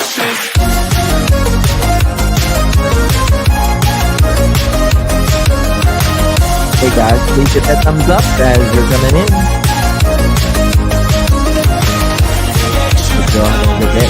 Hey guys, please hit that thumbs up as you're coming in. Hope you're all having a good day.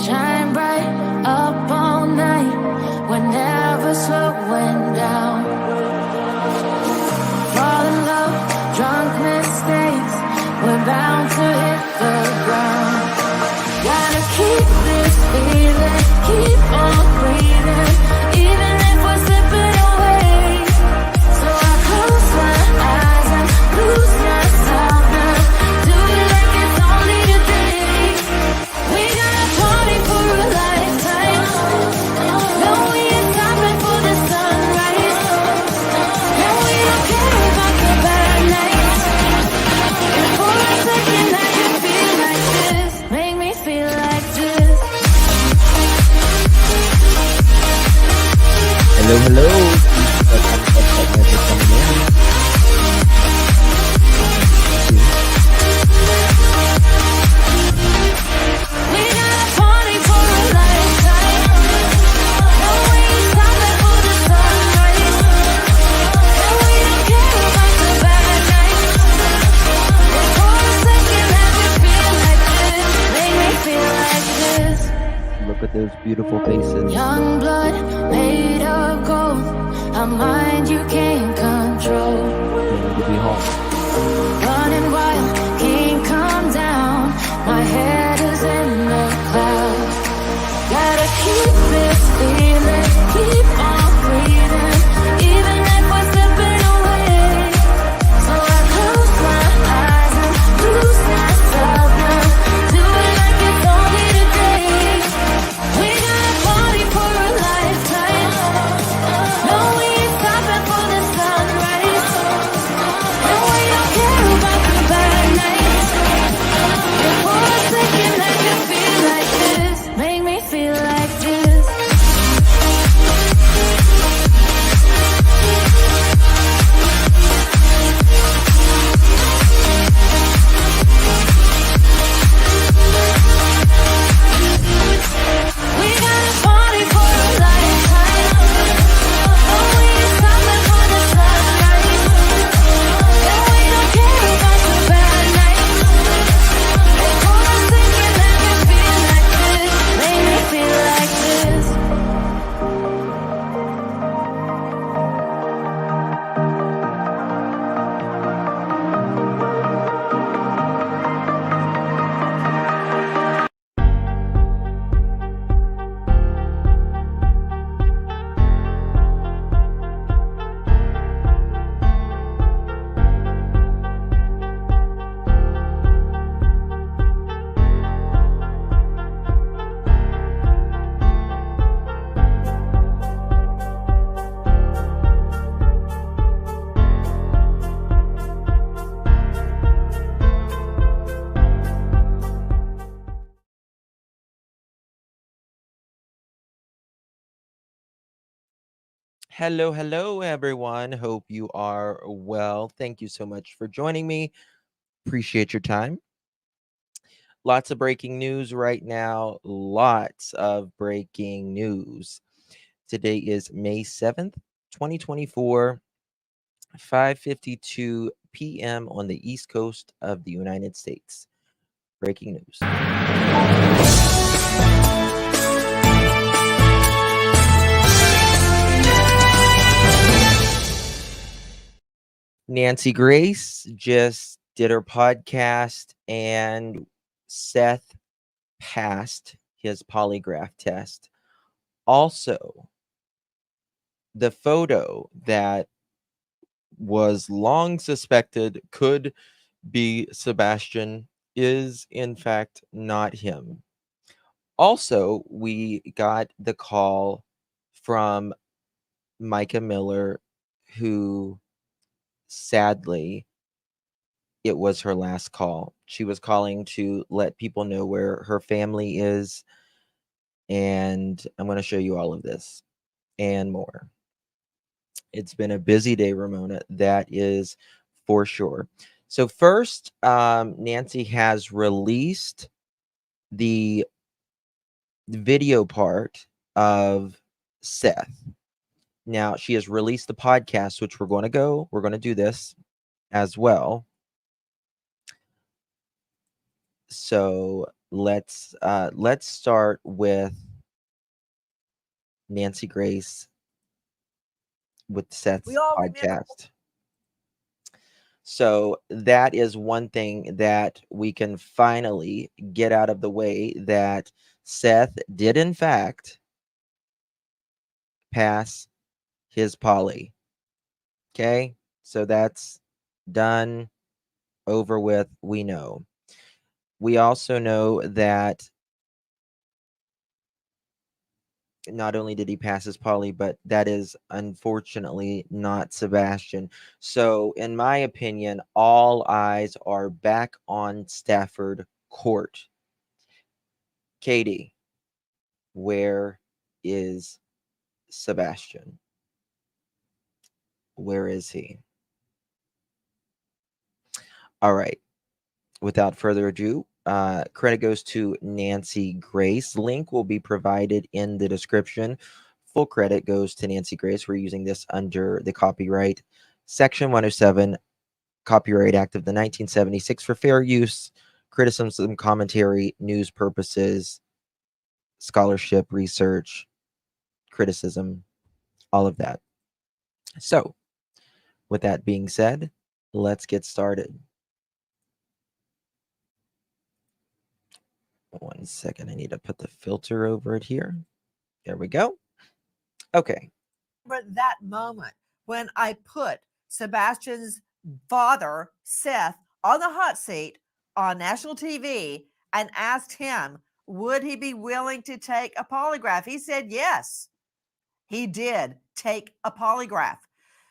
Shine bright up all night, we're never slowing down. Fall in love, drunk mistakes, we're bound to hit the ground. Gotta keep this feeling, keep on breathing, even if we're slipping away. So I close my eyes and lose myself now. Do it like it's only today. We got a party for a lifetime. No, we ain't stopping for the sunrise. No, we don't care about the bad nights. And for a second I can feel like this. Make me feel like this. Hello, hello. Please hit that thumbs up as you're coming in. We got a party for a lifetime. No, we ain't stopping for the sunrise. No, we don't care about the bad nights. And for a second I can feel like this. Make me feel like this. Look at those beautiful faces. Young blood made of gold, a mind you can't control. Ready to be home. Running wild, can't come down. My head is in the clouds. Gotta keep this feeling, keep on breathing, even if we're slipping away. So I close my eyes and lose myself now. Do it like it's only today. We got a party for a lifetime. No, we ain't stopping for the sunrise. No, we don't care about the bad nights. And for a second I can feel like this. Make me feel like this. Hello, hello, everyone. Hope you are well. Thank you so much for joining me. Appreciate your time. Lots of breaking news right now. Lots of breaking news. Today is May 7th, 2024, 5:52 p.m. on the East Coast of the United States. Breaking news. Nancy Grace just did her podcast, and Seth passed his polygraph test. Also, the photo that was long suspected could be Sebastian is, in fact, not him. Also, we got the call from Micah Miller, who sadly, it was her last call. She was calling to let people know where her family is. And I'm going to show you all of this and more. It's been a busy day, Ramona. That is for sure. So, first, Nancy has released the video part of Seth. Now, she has released the podcast, which we're going to do this as well. So let's start with Nancy Grace with Seth's podcast. So that is one thing that we can finally get out of the way, that Seth did in fact pass his poly. Okay? So that's done, over with, we know. We also know that not only did he pass his poly, but that is unfortunately not Sebastian. So, in my opinion, all eyes are back on Stafford Court. Katie, where is Sebastian? Where is he? All right. Without further ado, credit goes to Nancy Grace. Link will be provided in the description. Full credit goes to Nancy Grace. We're using this under the copyright section 107 Copyright Act of the 1976 for fair use, criticism, commentary, news purposes, scholarship, research, criticism, all of that. So, with that being said, let's get started. 1 second, I need to put the filter over it here. There we go. Okay. Remember that moment when I put Sebastian's father, Seth, on the hot seat on national TV and asked him, would he be willing to take a polygraph? He said yes. He did take a polygraph.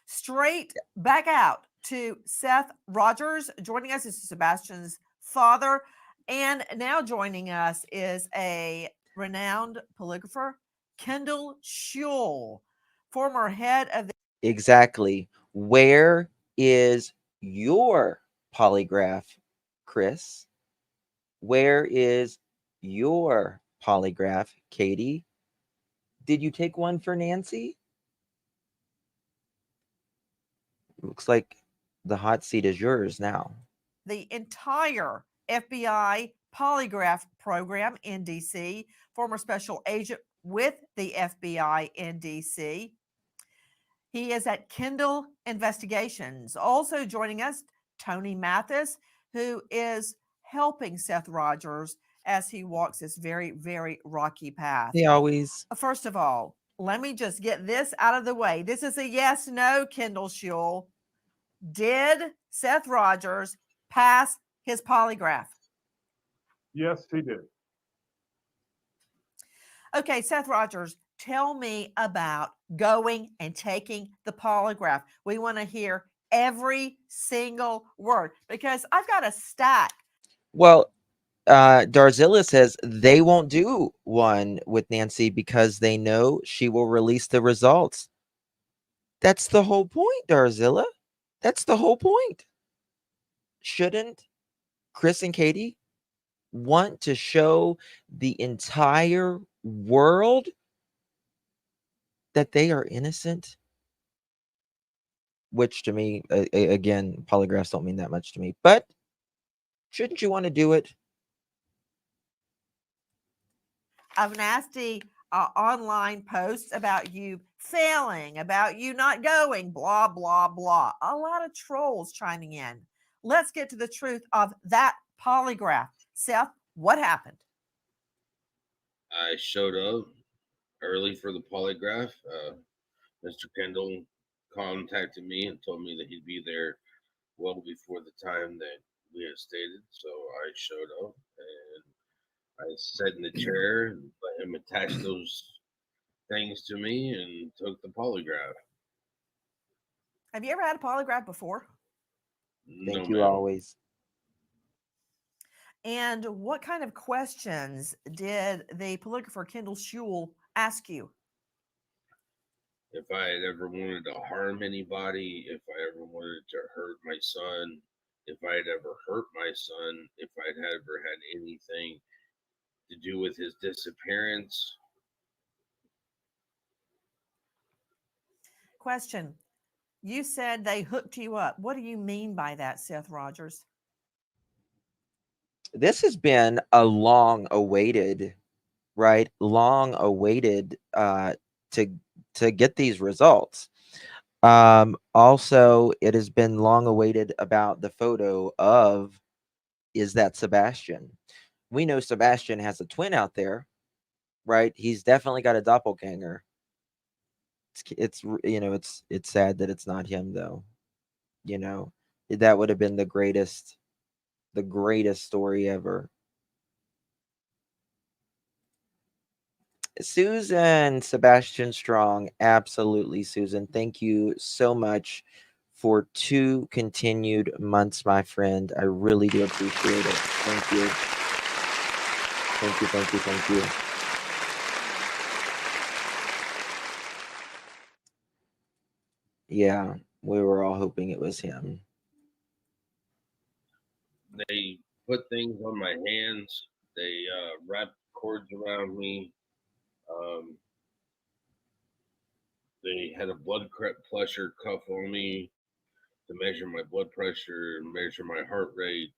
Straight back out to Seth Rogers. Joining us is Sebastian's father. And now joining us is a renowned polygrapher, Kendall Schule, former head of the. Exactly. Where is your polygraph, Chris? Where is your polygraph, Katie? Did you take one for Nancy? Looks like the hot seat is yours now. The entire FBI polygraph program in DC, former special agent with the FBI in DC. He is at Kendall Investigations. Also joining us, Tony Mathis, who is helping Seth Rogers as he walks this very, very rocky path. He always. First of all, let me just get this out of the way. This is a yes, no, Kendall Schule. Did Seth Rogers pass his polygraph? Yes, he did. Okay, Seth Rogers, tell me about going and taking the polygraph. We want to hear every single word because I've got a stack. Well, Darzilla says they won't do one with Nancy because they know she will release the results. That's the whole point, Darzilla. That's the whole point. Shouldn't Chris and Katie want to show the entire world that they are innocent? Which to me, again, polygraphs don't mean that much to me. But shouldn't you want to do it? Of nasty online posts about you failing, about you not going, blah, blah, blah. A lot of trolls chiming in. Let's get to the truth of that polygraph. Seth, what happened? I showed up early for the polygraph. Mr. Kendall contacted me and told me that he'd be there well before the time that we had stated. So I showed up and I sat in the chair and let him attach those things to me and took the polygraph. Have you ever had a polygraph before? No, Thank you ma'am. always. And what kind of questions did the polygrapher Kendall Schule ask you? If I had ever wanted to harm anybody, if I ever wanted to hurt my son, if I had ever hurt my son, if I'd ever had anything to do with his disappearance. Question. You said they hooked you up. What do you mean by that, Seth Rogers? This has been a long awaited, right? Long awaited to to get these results. Also, it has been long awaited about the photo of, is that Sebastian? We know Sebastian has a twin out there, right? He's definitely got a doppelganger. It's sad that it's not him though. You know, that would have been the greatest story ever. Susan Sebastian Strong, absolutely, Susan. Thank you so much for 2 continued months, my friend. I really do appreciate it. Thank you. Thank you, thank you, thank you. Yeah, we were all hoping it was him. They put things on my hands. They wrapped cords around me. Um, they had a blood pressure cuff on me to measure my blood pressure, measure my heart rate,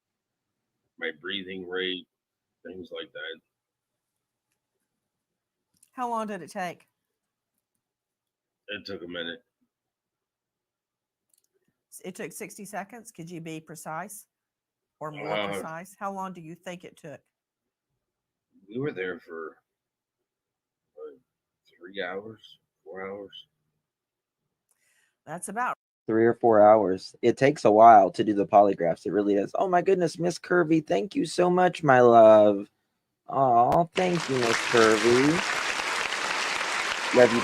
my breathing rate, things like that. How long did it take? It took a minute. It took 60 seconds. Could you be precise or more Uh, precise? How long do you think it took? we were there for 3 hours, 4 hours. That's about 3 or 4 hours. It takes a while to do the polygraphs. It really does. Oh my goodness, Miss Curvy, thank you so much, my love. Oh, thank you, Miss Curvy. Love you.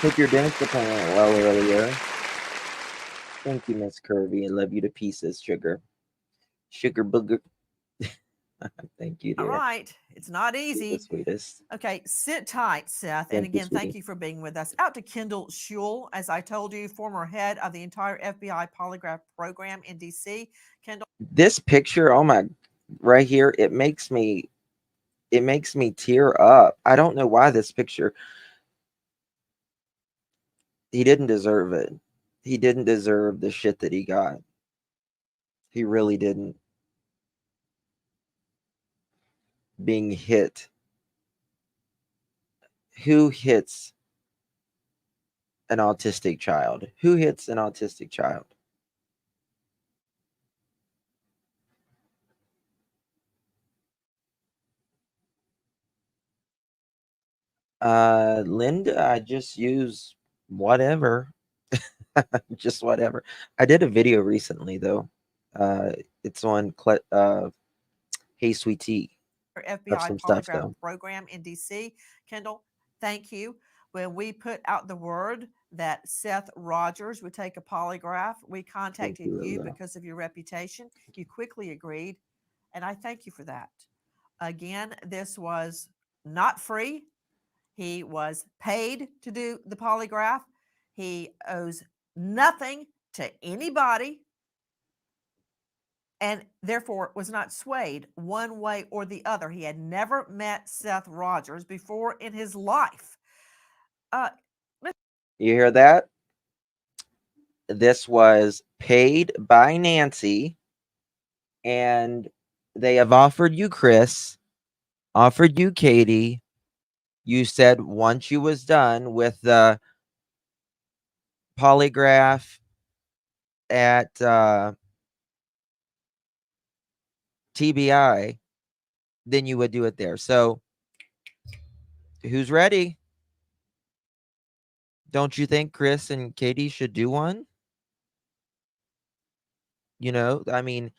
Took your dentist appointment well earlier. Thank you, Miss Curvy, and love you to pieces, sugar. Sugar booger. Thank you, all dear. right. It's not You're the easy. sweetest. Okay, sit tight, Seth. And Thank you, again, thank sweetie. you for being with us. Out to Kendall Schule, as I told you, former head of the entire FBI polygraph program in DC. Kendall, This picture, oh my, right here, it makes me tear up. I don't know why this picture. He didn't deserve it. He didn't deserve the shit that he got. He really didn't. Being hit. Who hits an autistic child? Who hits an autistic child? Linda, I just use whatever. Just whatever. I did a video recently though. Uh, it's on Hey Sweet Tea. Of FBI some stuff polygraph though. program in DC. Kendall, thank you. When we put out the word that Seth Rogers would take a polygraph, we Thank contacted you, you Lola. because of your reputation. You quickly agreed, and I thank you for that. Again, this was not free. He was paid to do the polygraph. He owes nothing to anybody and therefore was not swayed one way or the other. He had never met Seth Rogers before in his life. You hear that? This was paid by Nancy, and they have offered you Chris, offered you Katie. You said once you was done with the polygraph at TBI, then you would do it there. So who's ready? Don't you think Chris and Katie should do one? You know, I mean,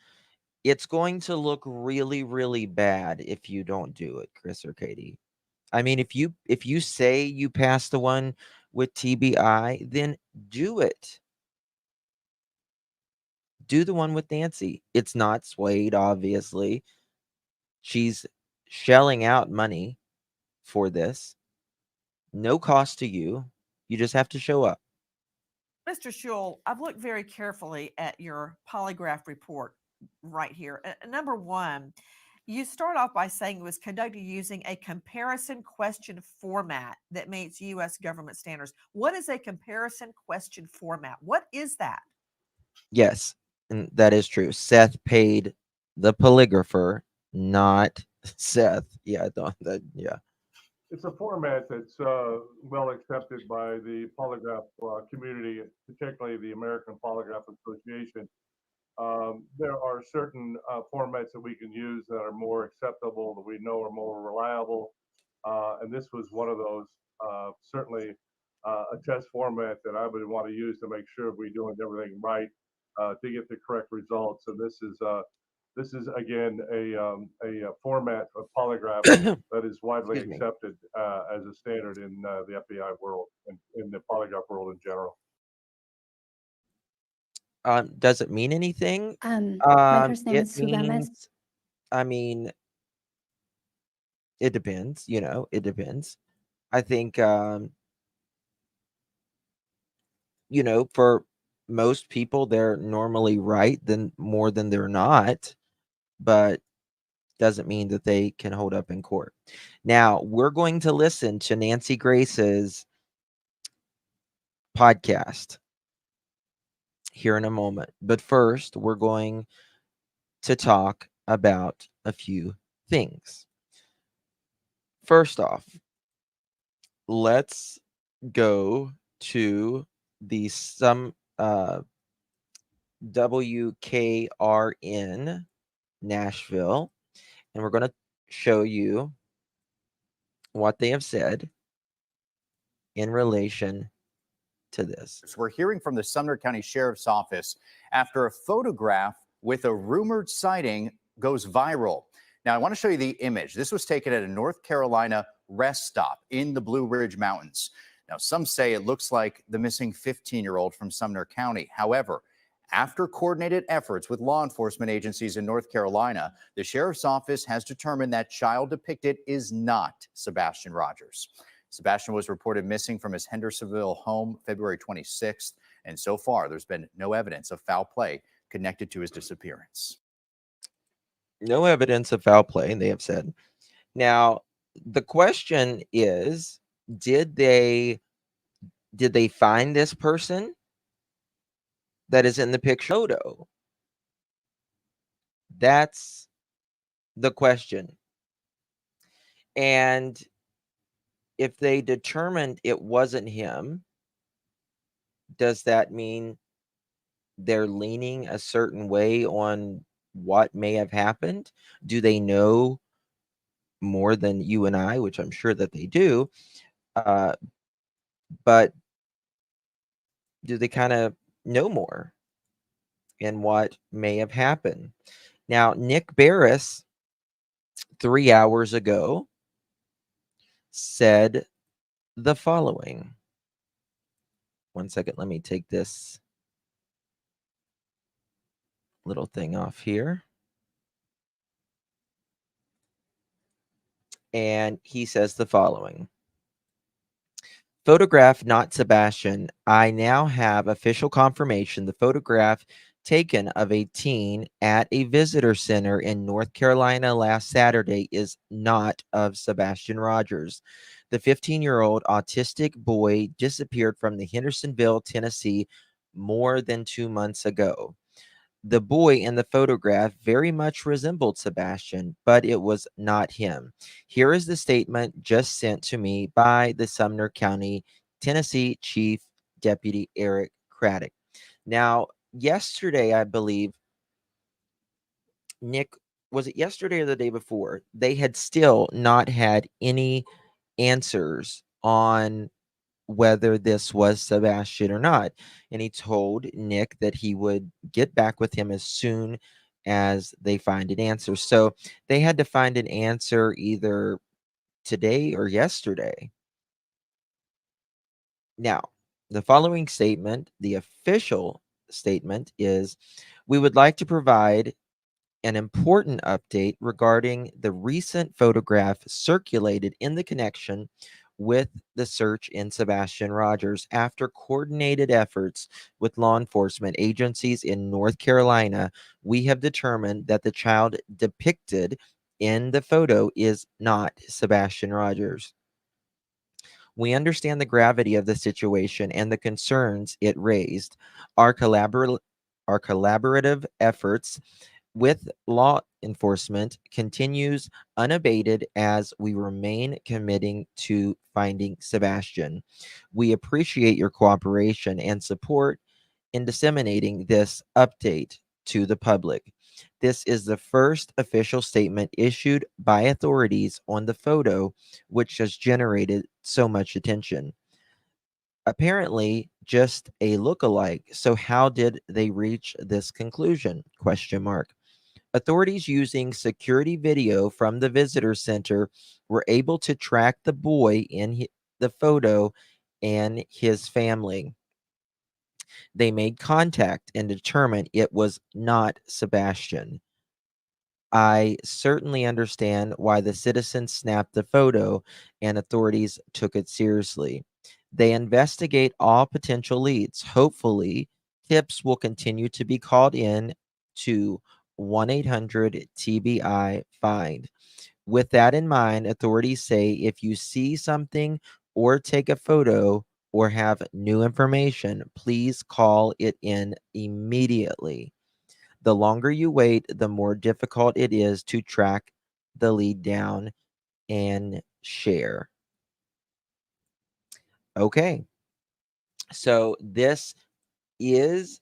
it's going to look really, really bad if you don't do it, Chris or Katie. I mean, if you say you passed the one with TBI, then do it. Do the one with Nancy. It's not swayed, obviously. She's shelling out money for this. No cost to you. You just have to show up. Mr. Schul, I've looked very carefully at your polygraph report right here. Number one, you start off by saying it was conducted using a comparison question format that meets U.S. government standards. What is a comparison question format? What is that? Yes, and that is true. Seth paid the polygrapher, not Seth. Yeah, yeah. It's a format that's well accepted by the polygraph community, particularly the American Polygraph Association. There are certain formats that we can use that are more acceptable, that we know are more reliable. And this was one of those, certainly a test format that I would want to use to make sure we're doing everything right to get the correct results. And this is again a format of polygraph that is widely accepted as a standard in the FBI world and in the polygraph world in general. Does it mean anything? My first name It is Sugama. means, I mean, it depends, you know, it depends. I think, you know, for most people, they're normally right than more than they're not, but doesn't mean that they can hold up in court. Now, we're going to listen to Nancy Grace's podcast here in a moment. But first, we're going to talk about a few things. First off, let's go to the WKRN Nashville, and we're going to show you what they have said in relation to this. We're hearing from the Sumner County Sheriff's Office after a photograph with a rumored sighting goes viral. Now, I want to show you the image. This was taken at a North Carolina rest stop in the Blue Ridge Mountains. Now, some say it looks like the missing 15-year-old from Sumner County. However, after coordinated efforts with law enforcement agencies in North Carolina, the Sheriff's Office has determined that child depicted is not Sebastian Rogers. Sebastian was reported missing from his Hendersonville home February 26th, and so far there's been no evidence of foul play connected to his disappearance. No evidence of foul play, they have said. Now, the question is, did they find this person that is in the picture photo? That's the question. And if they determined it wasn't him, does that mean they're leaning a certain way on what may have happened? Do they know more than you and I, which I'm sure that they do? But do they kind of know more in what may have happened? Now, Nick Barris, 3 hours ago, said the following. One second, let me take this little thing off here. And he says the following. Photograph, not Sebastian. I now have official confirmation the photograph taken of a teen at a visitor center in North Carolina last Saturday is not of Sebastian Rogers. The 15-year-old autistic boy disappeared from the Hendersonville, Tennessee more than 2 months ago. The boy in the photograph very much resembled Sebastian, but it was not him. Here is the statement just sent to me by the Sumner County, Tennessee Chief Deputy Eric Craddock. Now, yesterday, I believe, Nick, was it yesterday or the day before? They had still not had any answers on whether this was Sebastian or not. And he told Nick that he would get back with him as soon as they find an answer. So they had to find an answer either today or yesterday. Now, the following statement, the official statement, is we would like to provide an important update regarding the recent photograph circulated in the connection with the search in Sebastian Rogers. After coordinated efforts with law enforcement agencies in North Carolina, we have determined that the child depicted in the photo is not Sebastian Rogers. We understand the gravity of the situation and the concerns it raised. Our collaborative efforts with law enforcement continues unabated as we remain committing to finding Sebastian. We appreciate your cooperation and support in disseminating this update to the public. This is the first official statement issued by authorities on the photo, which has generated so much attention. Apparently, just a look-alike. So how did they reach this conclusion? Question mark. Authorities using security video from the visitor center were able to track the boy in the photo and his family. They made contact and determined it was not Sebastian. I certainly understand why the citizens snapped the photo and authorities took it seriously. They investigate all potential leads. Hopefully, tips will continue to be called in to 1-800 TBI find. With that in mind, authorities say if you see something or take a photo or have new information, please call it in immediately. The longer you wait, the more difficult it is to track the lead down and share. Okay. So this is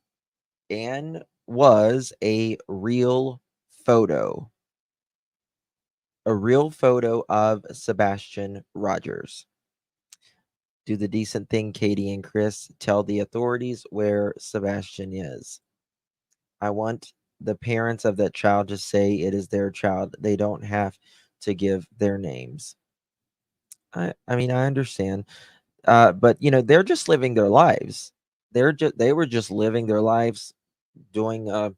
and was a real photo. A real photo of Sebastian Rogers. Do the decent thing, Katie and Chris. Tell the authorities where Sebastian is. I want the parents of that child to say it is their child. They don't have to give their names. I mean, I understand. But they're just living their lives. They were just living their lives doing a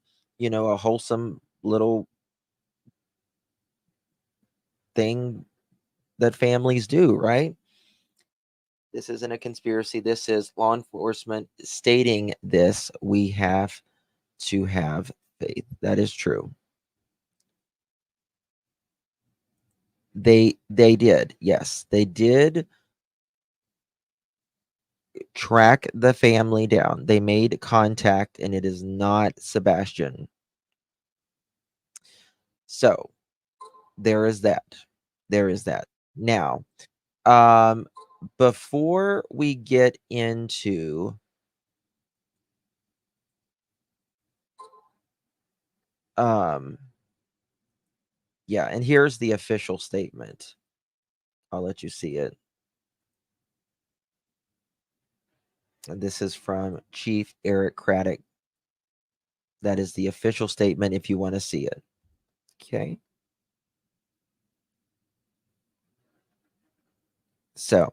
wholesome little thing that families do, right? This isn't a conspiracy. This is law enforcement stating this. We have to have faith. That is true. They did. Yes, they did track the family down. They made contact and it is not Sebastian. So, there is that. There is that. Now, before we get into yeah, and here's the official statement. I'll let you see it. And this is from Chief Eric Craddock. That is the official statement if you want to see it. Okay. So,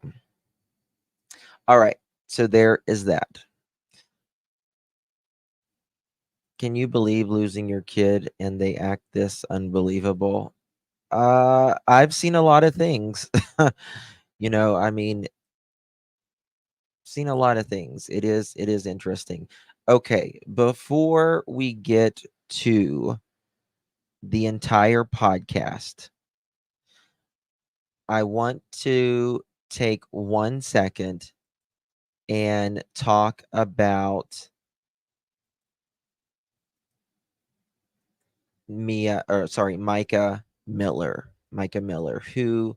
all right. So there is that. Can you believe losing your kid and they act this unbelievable? I've seen a lot of things. I mean, seen a lot of things. It is interesting. Okay, before we get to the entire podcast, I want to take 1 second and talk about Micah Miller. Micah Miller, who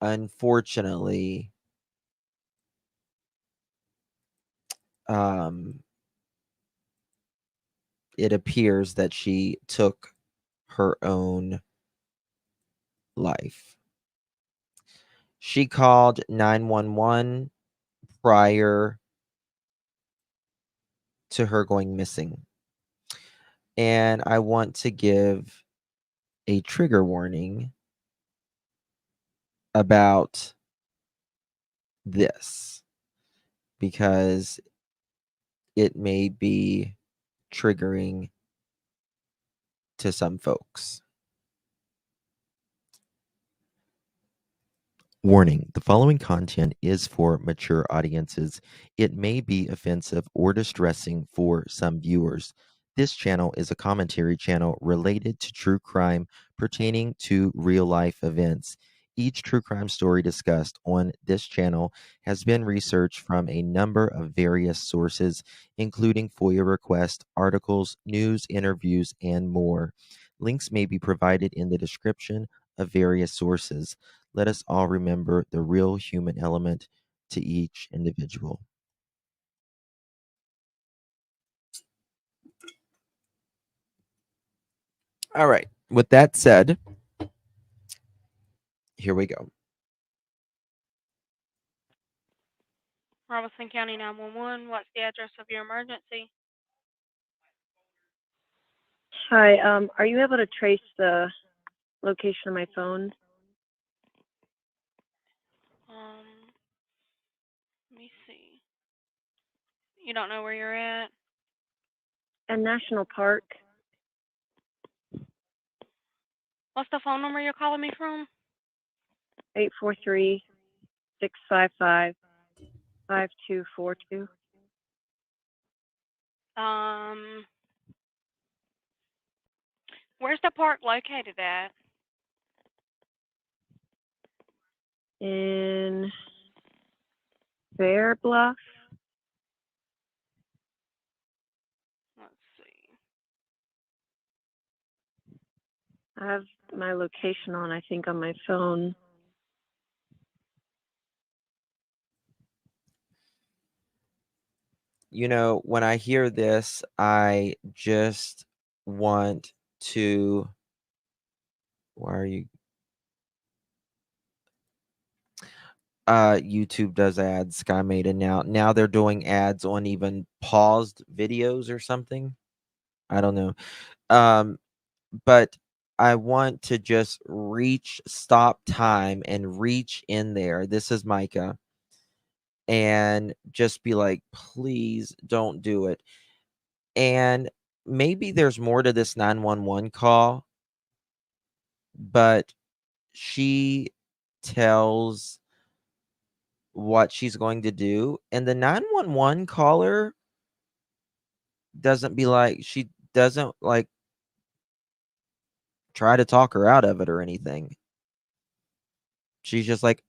unfortunately it appears that she took her own life. She called 911 prior to her going missing. And I want to give a trigger warning about this because it may be triggering to some folks. Warning, the following content is for mature audiences. It may be offensive or distressing for some viewers. This channel is a commentary channel related to true crime pertaining to real life events. Each true crime story discussed on this channel has been researched from a number of various sources, including FOIA requests, articles, news, interviews, and more. Links may be provided in the description of various sources. Let us all remember the real human element to each individual. All right. With that said, here we go. Robeson County 911, what's the address of your emergency? Hi, are you able to trace the location of my phone? Let me see. You don't know where you're at? At National Park, What's the phone number you're calling me from? 843-655-5242. Where's the park located at? In Bear Bluff. Let's see. I have my location on, I think, on my phone. You know, when I hear this, I just want to. Why are you? YouTube does ads. Sky made it now they're doing ads on even paused videos or something. I don't know. But I want to just stop time and reach in there. This is Micah. And just be like, please don't do it. And maybe there's more to this 911 call, but she tells what she's going to do. And the 911 caller she doesn't like try to talk her out of it or anything. She's just like,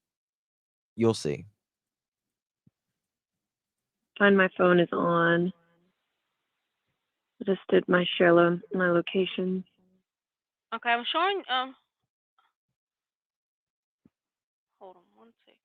you'll see. Find my phone is on. I just did my my location. Okay, I'm showing, hold on 1 second.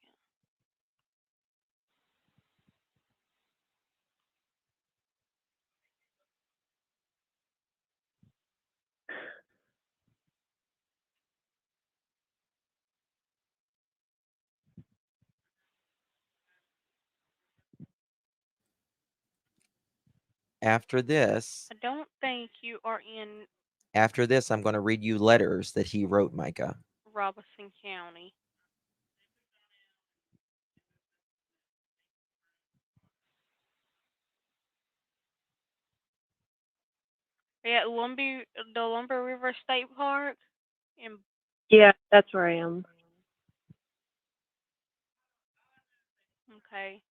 After this, I don't think you are in I'm going to read you letters that he wrote, Micah. Robeson County. Are you at the Lumber River State Park? Yeah, that's where I am. Okay.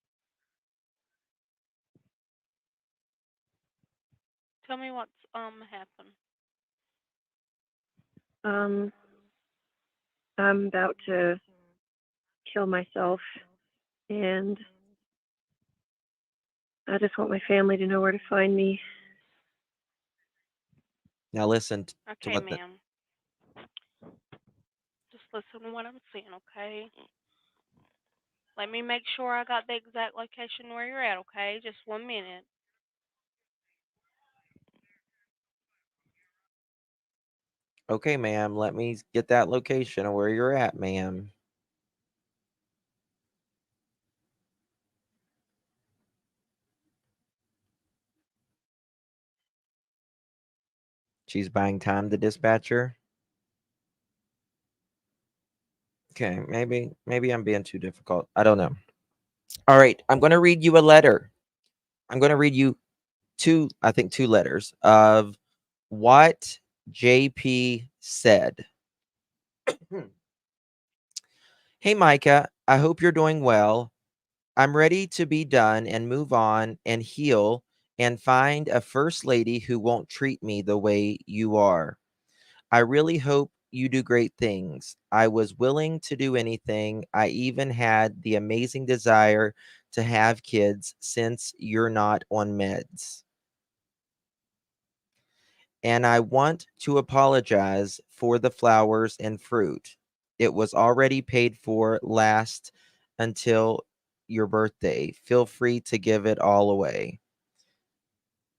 Tell me what's happened. I'm about to kill myself, and I just want my family to know where to find me. Now listen to Okay, what ma'am. Just listen to what I'm saying, okay? Let me make sure I got the exact location where you're at, okay? Just 1 minute. Okay, ma'am, let me get that location of where you're at, ma'am. She's buying time, the dispatcher. Okay, maybe I'm being too difficult. I don't know. All right, I'm going to read you a letter. I'm going to read you two letters of what JP said. Hey, Micah, I hope you're doing well. I'm ready to be done and move on and heal and find a first lady who won't treat me the way you are. I really hope you do great things. I was willing to do anything. I even had the amazing desire to have kids since you're not on meds. And I want to apologize for the flowers and fruit. It was already paid for last until your birthday. Feel free to give it all away.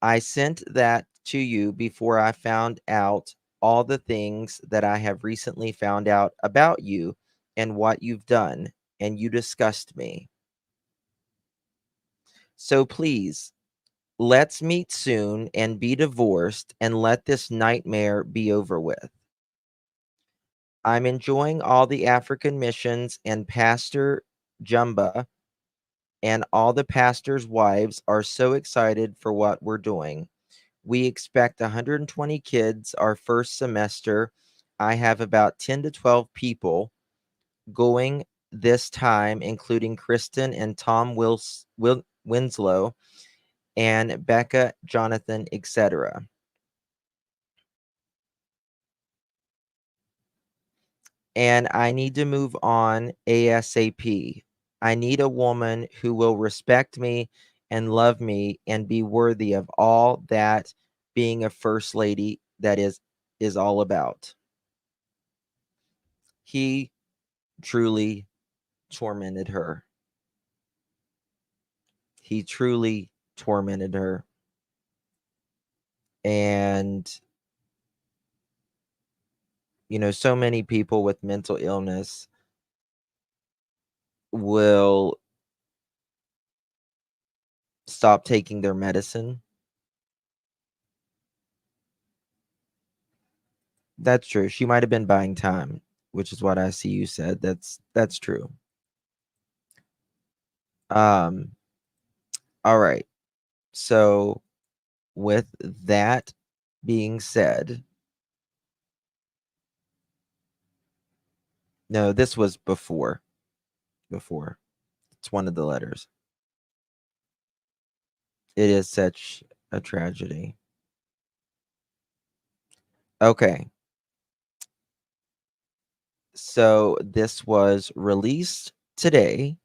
I sent that to you before I found out all the things that I have recently found out about you and what you've done, and you disgust me. So please, let's meet soon and be divorced and let this nightmare be over with. I'm enjoying all the African missions, and Pastor Jumba and all the pastors' wives are so excited for what we're doing. We expect 120 kids our first semester. I have about 10 to 12 people going this time, including Kristen and Tom Winslow and Becca, Jonathan, etc. And I need to move on ASAP. I need a woman who will respect me and love me and be worthy of all that being a first lady that is all about. He truly tormented her. He truly tormented her. And so many people with mental illness will stop taking their medicine. That's true. She might have been buying time, which is what I see you said. That's true. All right. So with that being said, no, this was before. It's one of the letters. It is such a tragedy. Okay. So this was released today.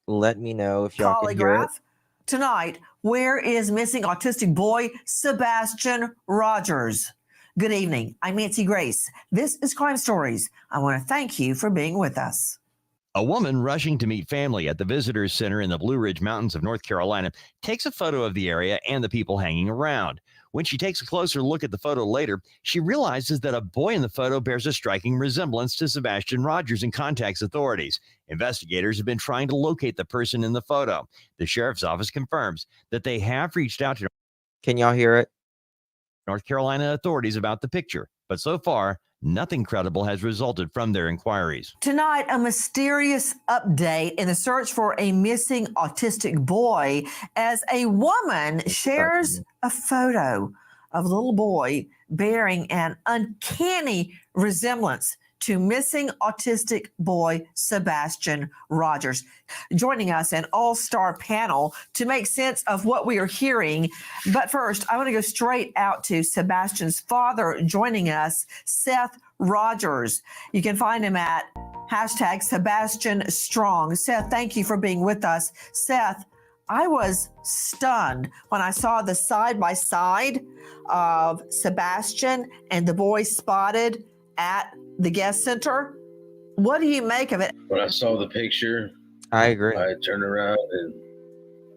Let me know if y'all can hear it. Polygraph. Tonight, where is missing autistic boy Sebastian Rogers? Good evening. I'm Nancy Grace. This is Crime Stories. I want to thank you for being with us. A woman rushing to meet family at the Visitors Center in the Blue Ridge Mountains of North Carolina takes a photo of the area and the people hanging around. When she takes a closer look at the photo later, she realizes that a boy in the photo bears a striking resemblance to Sebastian Rogers and contacts authorities. Investigators have been trying to locate the person in the photo. The sheriff's office confirms that they have reached out to Can y'all hear it? North Carolina authorities about the picture, but so far, nothing credible has resulted from their inquiries. Tonight, a mysterious update in the search for a missing autistic boy as a woman shares a photo of a little boy bearing an uncanny resemblance to missing autistic boy Sebastian Rogers. Joining us an all-star panel to make sense of what we are hearing. But first, I want to go straight out to Sebastian's father joining us, Seth Rogers. You can find him at hashtag Sebastian Strong. Seth, thank you for being with us. Seth, I was stunned when I saw the side-by-side of Sebastian and the boy spotted at the guest center. What do you make of it? When I saw the picture, I agree. I turned around and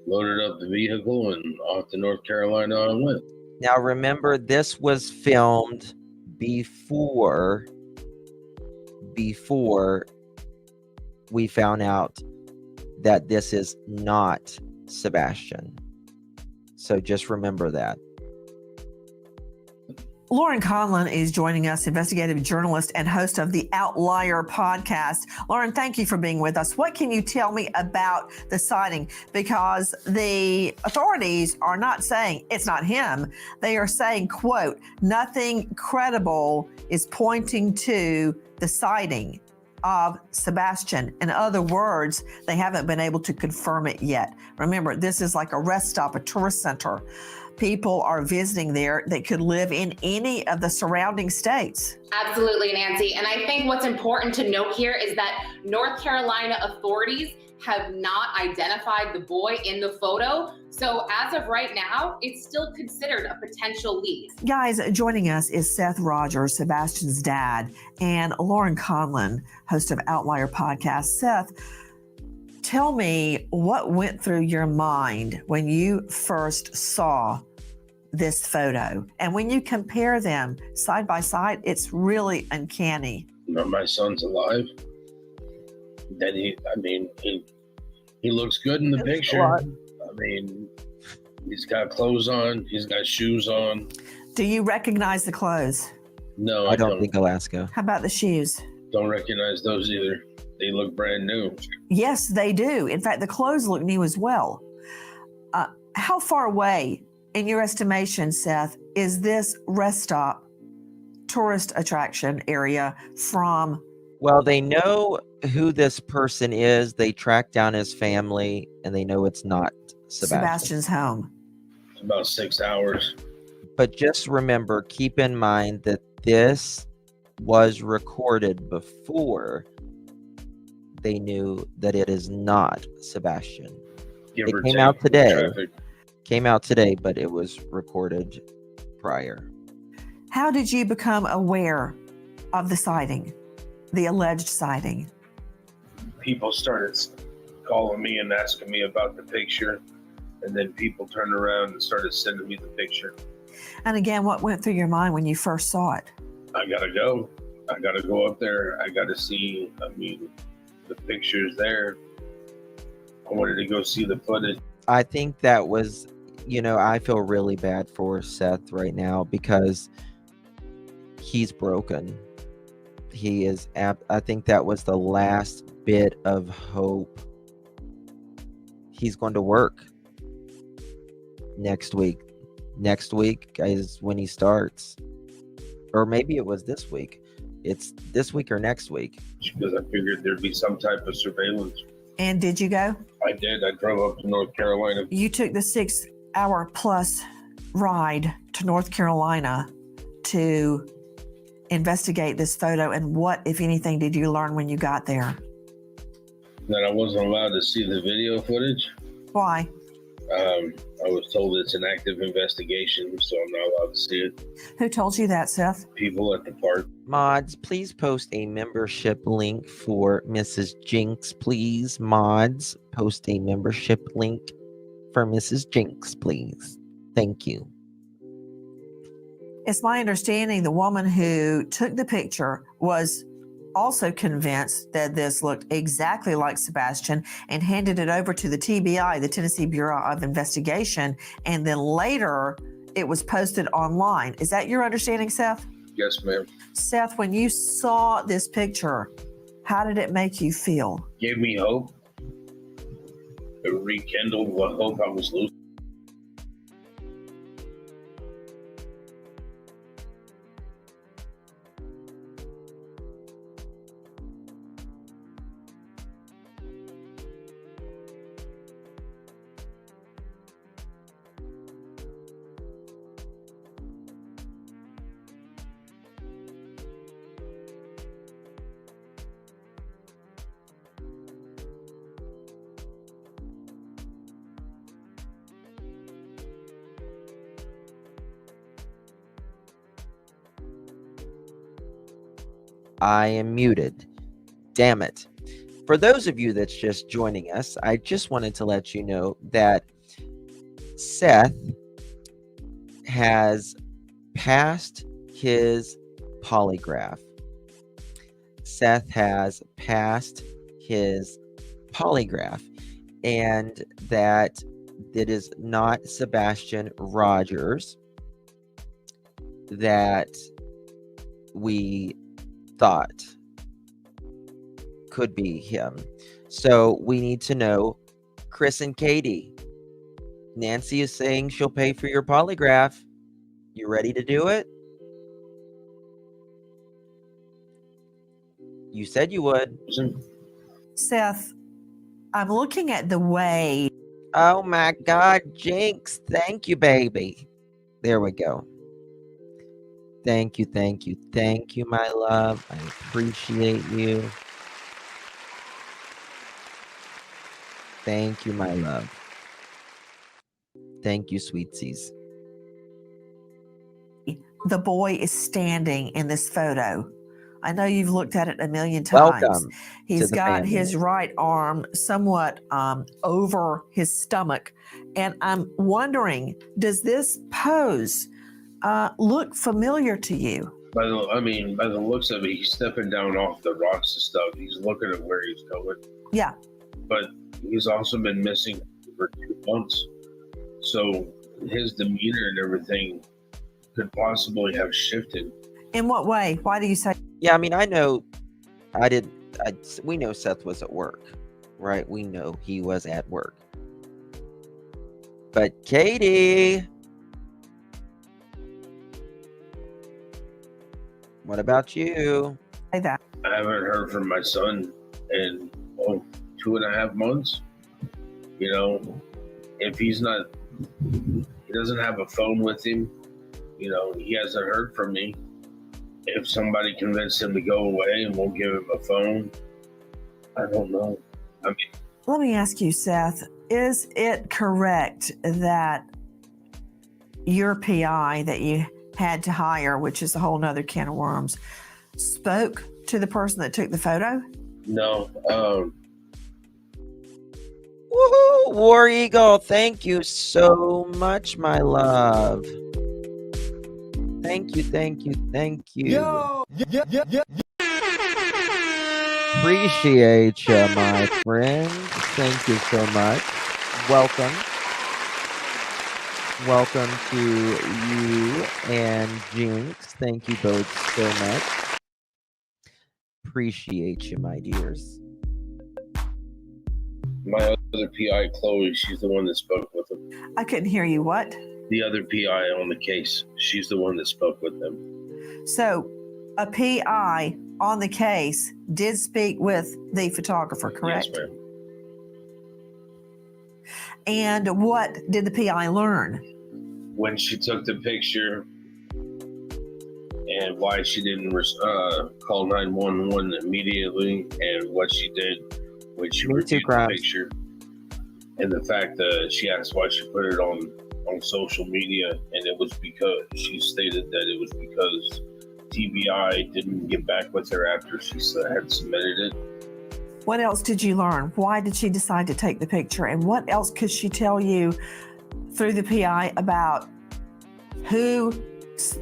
loaded up the vehicle and off to North Carolina I went. Now remember, this was filmed before we found out that this is not Sebastian. So just remember that. Lauren Conlon is joining us, investigative journalist and host of the Outlier podcast. Lauren, thank you for being with us. What can you tell me about the sighting? Because the authorities are not saying it's not him. They are saying, quote, nothing credible is pointing to the sighting of Sebastian. In other words, they haven't been able to confirm it yet. Remember, this is like a rest stop, a tourist center. People are visiting there that could live in any of the surrounding states. Absolutely, Nancy. And I think what's important to note here is that North Carolina authorities have not identified the boy in the photo. So as of right now, it's still considered a potential lead. Guys, joining us is Seth Rogers, Sebastian's dad, and Lauren Conlon, host of Outlier podcast. Seth, tell me what went through your mind when you first saw this photo. And when you compare them side by side, it's really uncanny. My son's alive. Then he looks good in the picture. I mean, he's got clothes on. He's got shoes on. Do you recognize the clothes? No, I don't think Alaska. How about the shoes? Don't recognize those either. They look brand new. Yes, they do. In fact, the clothes look new as well. How far away, in your estimation, Seth, is this rest stop tourist attraction area from? Well, they know who this person is. They track down his family, and they know it's not Sebastian's home. It's about 6 hours. But just remember, keep in mind that this was recorded before they knew that it is not Sebastian. Give It or came take out today. traffic. Came out today, but it was recorded prior. How did you become aware of the sighting, the alleged sighting? People started calling me and asking me about the picture, and then people turned around and started sending me the picture. And again, what went through your mind when you first saw it? I gotta go. I gotta go up there. I gotta see, the picture's there. I wanted to go see the footage. I think that was, I feel really bad for Seth right now because he's broken. He is, I think that was the last bit of hope. He's going to work next week. Next week is when he starts. Or maybe it was this week. It's this week or next week. Because I figured there'd be some type of surveillance. And did you go? I did. I drove up to North Carolina. You took the 6 hour plus ride to North Carolina to investigate this photo. And what, if anything, did you learn when you got there? That I wasn't allowed to see the video footage. Why? I was told it's an active investigation, so I'm not allowed to see it. Who told you that, Seth? People at the park. Mods, please post a membership link for Mrs. Jinx, please. Mods, post a membership link for Mrs. Jinx, please. Thank you. It's my understanding the woman who took the picture was also convinced that this looked exactly like Sebastian and handed it over to the TBI, the Tennessee Bureau of Investigation, and then later it was posted online. Is that your understanding, Seth? Yes, ma'am. Seth, when you saw this picture, how did it make you feel? Gave me hope. It rekindled what hope I was losing. I am muted. Damn it. For those of you that's just joining us, I just wanted to let you know that Seth has passed his polygraph. Seth has passed his polygraph, and that it is not Sebastian Rogers that we thought could be him. So we need to know, Chris and Katie. Nancy is saying she'll pay for your polygraph. You ready to do it? You said you would. Seth, I'm looking at the way. Oh my God, Jinx. Thank you, baby. There we go. Thank you, thank you, thank you, my love. I appreciate you. Thank you, my love. Thank you, sweetsies. The boy is standing in this photo. I know you've looked at it a million times. Welcome He's to the got family. his right arm somewhat over his stomach. And I'm wondering, does this pose look familiar to you? By the looks of it, he's stepping down off the rocks and stuff. He's looking at where he's going. Yeah. But he's also been missing for 2 months. So his demeanor and everything could possibly have shifted. In what way? Why do you say? Yeah, I mean, we know Seth was at work, right? We know he was at work. But Katie, what about you? Say that. I haven't heard from my son in 2.5 months. You know, if he doesn't have a phone with him, you know, he hasn't heard from me. If somebody convinced him to go away and won't give him a phone, I don't know. I mean, Let me ask you, Seth, is it correct that your PI that you had to hire, which is a whole nother can of worms, spoke to the person that took the photo? no. Woohoo! War Eagle, thank you so much, my love. Thank you, thank you, thank you. Yo, yeah. Appreciate you, my friend. Thank you so much. Welcome. Welcome to you and Jinx. Thank you both so much. Appreciate you, my dears. My other PI, Chloe, she's the one that spoke with him. I couldn't hear you. What? The other PI on the case, she's the one that spoke with them. So a PI on the case did speak with the photographer, correct? Yes, ma'am. And what did the PI learn? When she took the picture and why she didn't call 911 immediately, and what she did when she reviewed the picture, and the fact that she asked why she put it on social media, and it was because she stated that it was because TBI didn't get back with her after she had submitted it. What else did you learn? Why did she decide to take the picture? And what else could she tell you through the PI about who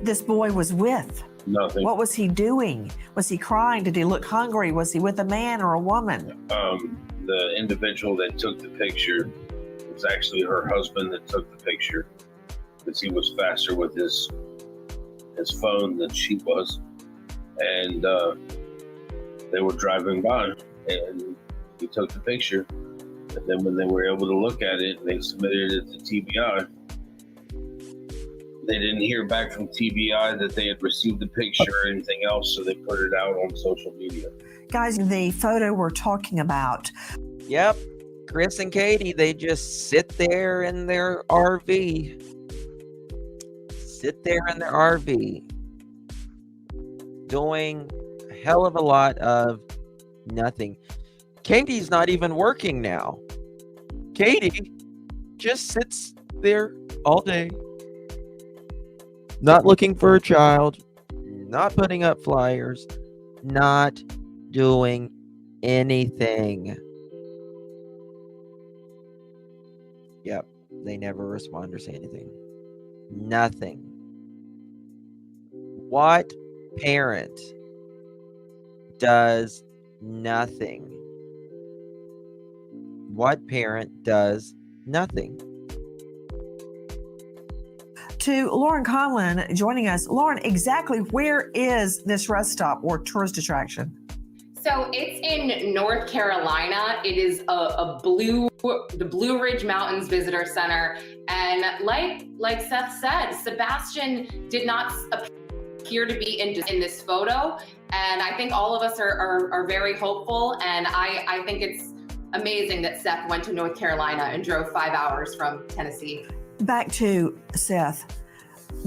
this boy was with? Nothing. What was he doing? Was he crying? Did he look hungry? Was he with a man or a woman? The individual that took the picture was actually her husband that took the picture, because he was faster with his phone than she was. And they were driving by, and he took the picture. And then when they were able to look at it, they submitted it to TBI. They didn't hear back from TBI that they had received the picture or anything else, so they put it out on social media. Guys, the photo we're talking about. Yep. Chris and Katie, they just sit there in their RV. Sit there in their RV. Doing a hell of a lot of nothing. Katie's not even working now. Katie just sits there all day. Not looking for a child. Not putting up flyers. not doing anything. Yep, they never respond or say anything. Nothing. What parent does nothing? What parent does nothing? To Lauren Conlon joining us. Lauren, exactly where is this rest stop or tourist attraction? So it's in North Carolina. It is the Blue Ridge Mountains Visitor Center. And like Seth said, Sebastian did not appear to be in this photo. And I think all of us are very hopeful. And I think it's amazing that Seth went to North Carolina and drove 5 hours from Tennessee. Back to Seth.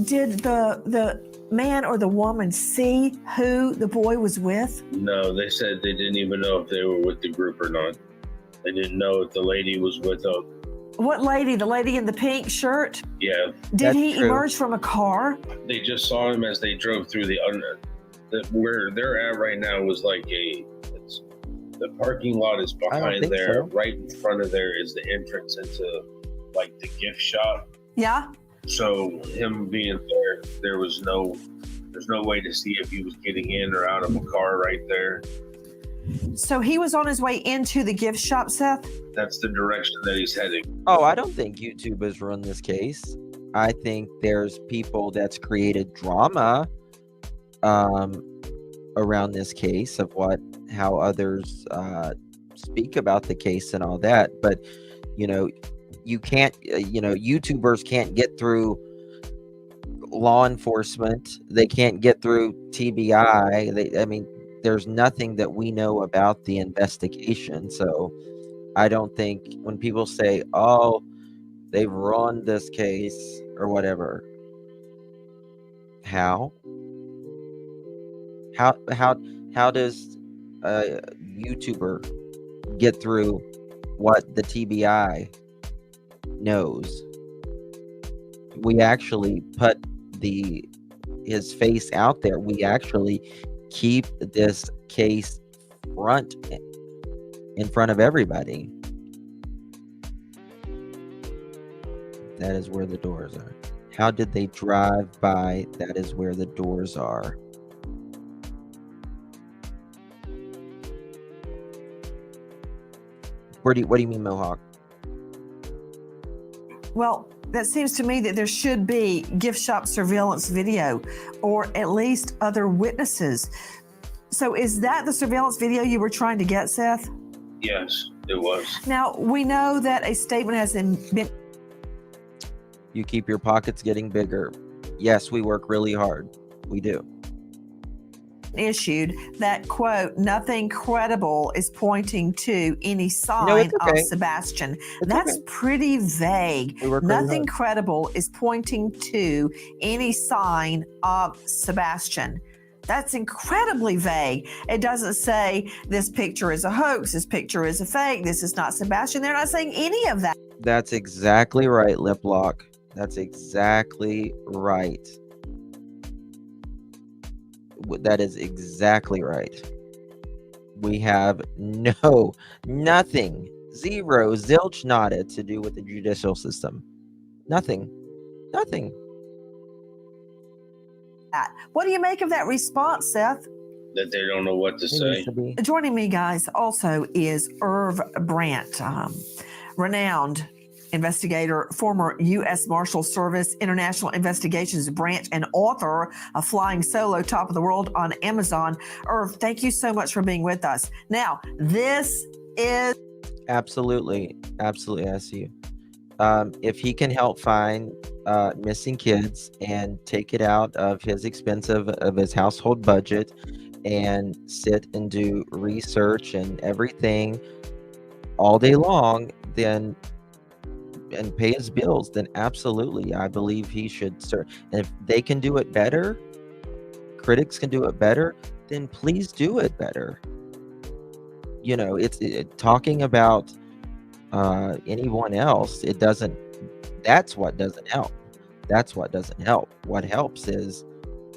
Did the man or the woman see who the boy was with? No, they said they didn't even know if they were with the group or not. They didn't know if the lady was with them. What lady? The lady in the pink shirt? Yeah. Did he emerge from a car? They just saw him as they drove through where they're at right now was like the parking lot is behind there. So. Right in front of there is the entrance into like the gift shop. Yeah. So him being there, there's no way to see if he was getting in or out of a car right there. So he was on his way into the gift shop, Seth? That's the direction that he's heading. Oh, I don't think YouTube has run this case. I think there's people that's created drama around this case of how others speak about the case and all that. But, you can't, YouTubers can't get through law enforcement. They can't get through TBI. There's nothing that we know about the investigation. So I don't think when people say, oh, they've ruined this case or whatever. How does a YouTuber get through what the TBI knows? We actually put his face out there. We actually keep this case in front of everybody. That is where the doors are. How did they drive by? That is where the doors are. What do you mean, Mohawk? Well, that seems to me that there should be gift shop surveillance video or at least other witnesses. So is that the surveillance video you were trying to get, Seth? Yes, it was. Now, we know that a statement has been... You keep your pockets getting bigger. Yes, we work really hard. We do. Issued that, quote, nothing credible is pointing to any sign of Sebastian. That's pretty vague. Nothing credible is pointing to any sign of Sebastian. That's incredibly vague. It doesn't say this picture is a hoax, this picture is a fake, this is not Sebastian. They're not saying any of that. That's exactly right, Lip Lock. That's exactly right. That is exactly right. We have nothing, zero, zilch, nada to do with the judicial system. Nothing. What do you make of that response, Seth? That they don't know what to say. Joining me, guys, also is Irv Brandt, renowned investigator, former U.S. Marshal Service, International Investigations Branch, and author of Flying Solo, Top of the World on Amazon. Irv, thank you so much for being with us. Now, this is... Absolutely, I see you. If he can help find missing kids and take it out of his expense of his household budget and sit and do research and everything all day long, then and pay his bills, then absolutely, I believe he should start. And if they can do it better, critics can do it better, then please do it better. It's talking about anyone else. That's what doesn't help. What helps is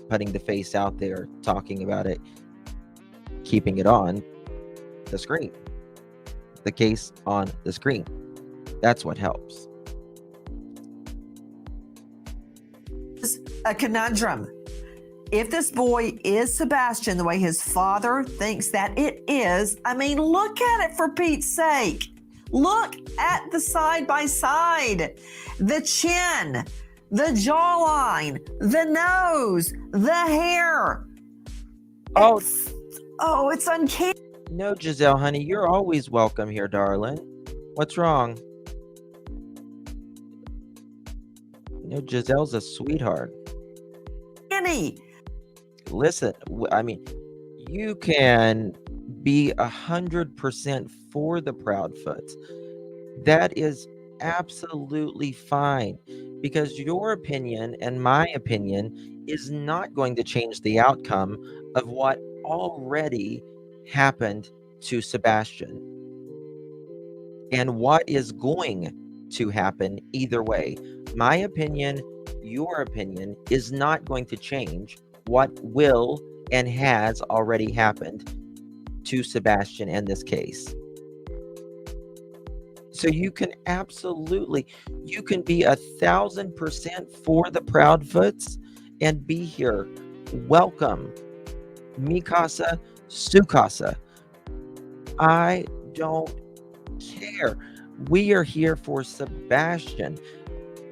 putting the face out there, talking about it. keeping it on the screen, the case on the screen. That's what helps. A conundrum. If this boy is Sebastian the way his father thinks that it is, I mean, look at it for Pete's sake. Look at the side by side, the chin, the jawline, the nose, the hair. It's uncanny. No, Giselle, honey, you're always welcome here, darling. What's wrong? No, Giselle's a sweetheart. Annie. Listen, I mean, you can be 100% for the Proudfoots. That is absolutely fine, because your opinion and my opinion is not going to change the outcome of what already happened to Sebastian and what is going to happen either way. My opinion, your opinion is not going to change what will and has already happened to Sebastian in this case. So you can absolutely, you can be 1,000% for the Proudfoots and be here. Welcome. Mi casa, su casa. I don't care. We are here for Sebastian.